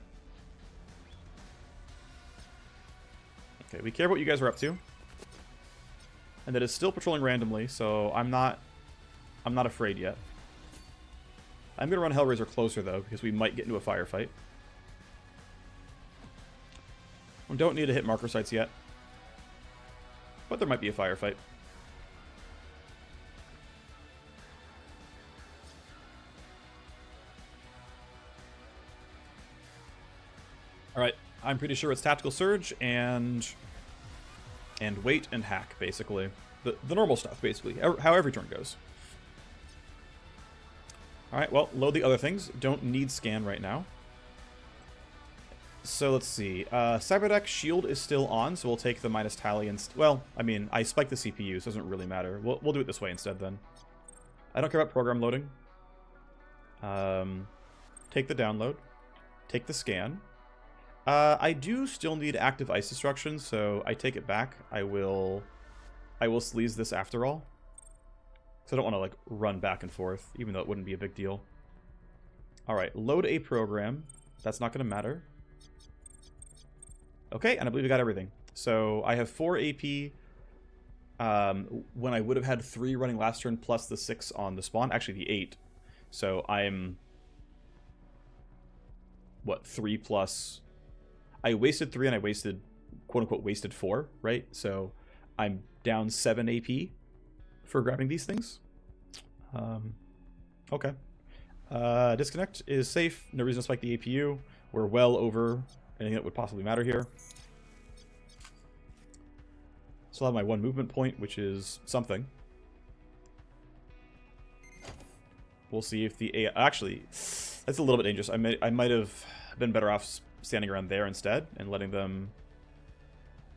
Okay, we care about what you guys are up to. And that is still patrolling randomly, so I'm not afraid yet. I'm gonna run Hellraiser closer though, because we might get into a firefight. We don't need to hit marker sites yet. But there might be a firefight. Alright, I'm pretty sure it's Tactical Surge and wait and hack, basically. The normal stuff, basically. How every turn goes. Alright, well, load the other things. Don't need scan right now. So let's see. Cyberdeck shield is still on, so we'll take the minus tally and... well, I mean, I spiked the CPU, so it doesn't really matter. We'll do it this way instead, then. I don't care about program loading. Take the download. Take the scan. I do still need active ice destruction, so I take it back. I will sleaze this after all. So I don't want to, like, run back and forth, even though it wouldn't be a big deal. Alright, load a program. That's not going to matter. Okay, and I believe we got everything. So I have 4 AP when I would have had 3 running last turn plus the 6 on the spawn. Actually, the 8. So I'm... what, 3 plus... I wasted 3 and I wasted, quote-unquote, wasted 4, right? So I'm down 7 AP for grabbing these things. Okay. Disconnect is safe. No reason to spike the APU. We're well over anything that would possibly matter here. Still have my 1 movement point, which is something. We'll see if the AI... actually, that's a little bit dangerous. I might have been better off standing around there instead and letting them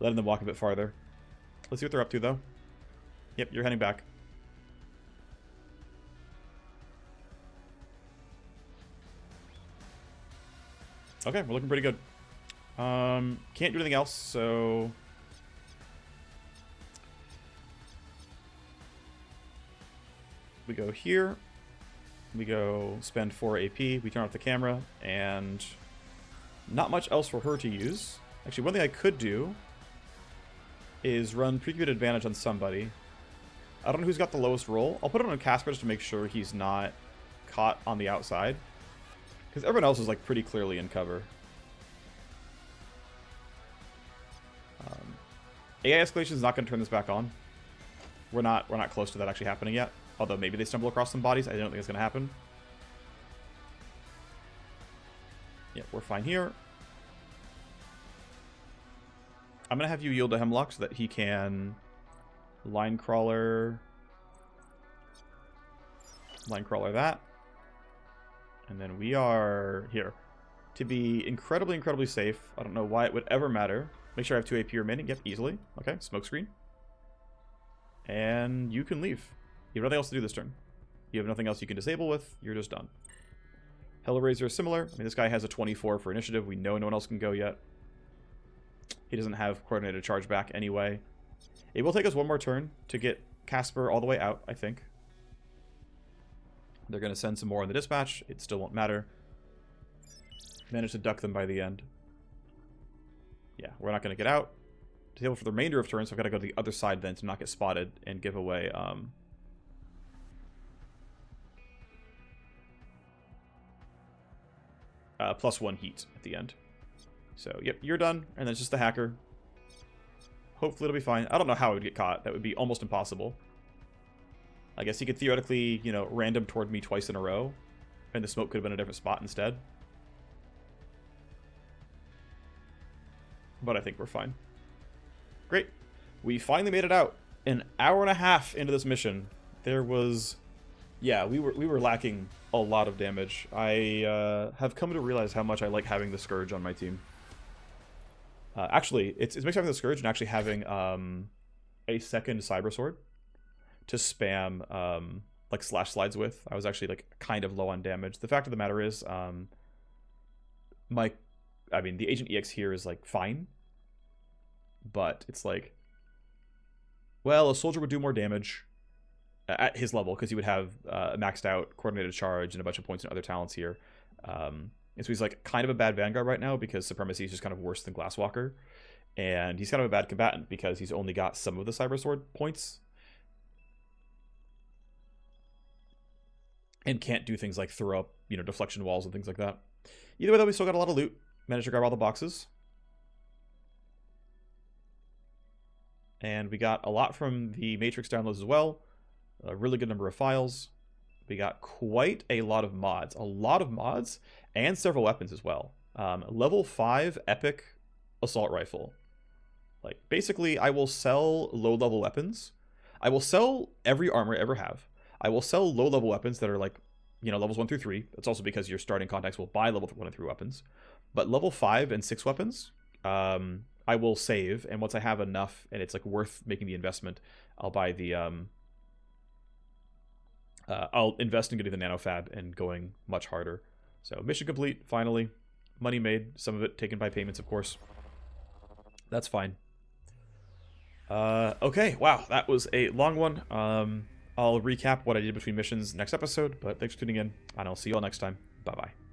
walk a bit farther. Let's see what they're up to, though. Yep, you're heading back. Okay, we're looking pretty good. Can't do anything else, so... we go here. We go spend 4 AP. We turn off the camera, and not much else for her to use. Actually, one thing I could do is run pretty good advantage on somebody. I don't know who's got the lowest roll. I'll put it on Casper just to make sure he's not caught on the outside. Because everyone else is like pretty clearly in cover. AI escalation is not going to turn this back on. We're not close to that actually happening yet. Although maybe they stumble across some bodies. I don't think it's going to happen. Yeah, we're fine here. I'm going to have you yield to Hemlock so that he can line crawler that. And then we are here to be incredibly, incredibly safe. I don't know why it would ever matter. Make sure I have 2 AP remaining. Yep, easily. Okay, smoke screen. And you can leave. You have nothing else to do this turn. You have nothing else you can disable with. You're just done. Hellraiser is similar. I mean, this guy has a 24 for initiative. We know no one else can go yet. He doesn't have coordinated charge back anyway. It will take us 1 more turn to get Casper all the way out, I think. They're going to send some more in the dispatch. It still won't matter. Managed to duck them by the end. Yeah, we're not going to get out. Table for the remainder of turns, so I've got to go to the other side then to not get spotted and give away... +1 heat at the end. So, yep, you're done. And then it's just the hacker. Hopefully it'll be fine. I don't know how it would get caught. That would be almost impossible. I guess he could theoretically, you know, random toward me twice in a row. And the smoke could have been a different spot instead. But I think we're fine. Great. We finally made it out. An hour and a half into this mission, there was... Yeah, we were lacking a lot of damage. I have come to realize how much I like having the Scourge on my team. Actually, it's mixed having the Scourge and actually having a second Cybersword to spam like slash slides with. I was actually like kind of low on damage. The fact of the matter is, the Agent EX here is like fine, but it's like, well, a soldier would do more damage at his level because he would have maxed out coordinated charge and a bunch of points and other talents here. And so he's like kind of a bad Vanguard right now because Supremacy is just kind of worse than Glasswalker. And he's kind of a bad combatant because he's only got some of the Cybersword points. And can't do things like throw up, deflection walls and things like that. Either way, though, we still got a lot of loot. Managed to grab all the boxes. And we got a lot from the Matrix downloads as well. A really good number of files. We got quite a lot of mods. A lot of mods and several weapons as well. Level 5 epic assault rifle. Like, basically, I will sell low-level weapons. I will sell every armor I ever have. I will sell low-level weapons that are like, levels 1 through 3. That's also because your starting contacts will buy level 1 and 3 weapons. But level 5 and 6 weapons, I will save. And once I have enough and it's like worth making the investment, I'll buy the... I'll invest in getting the nano fab and going much harder. So mission complete, finally. Money made, some of it taken by payments, of course. That's fine. Okay, wow, that was a long one. I'll recap what I did between missions next episode, but thanks for tuning in, and I'll see you all next time. Bye-bye.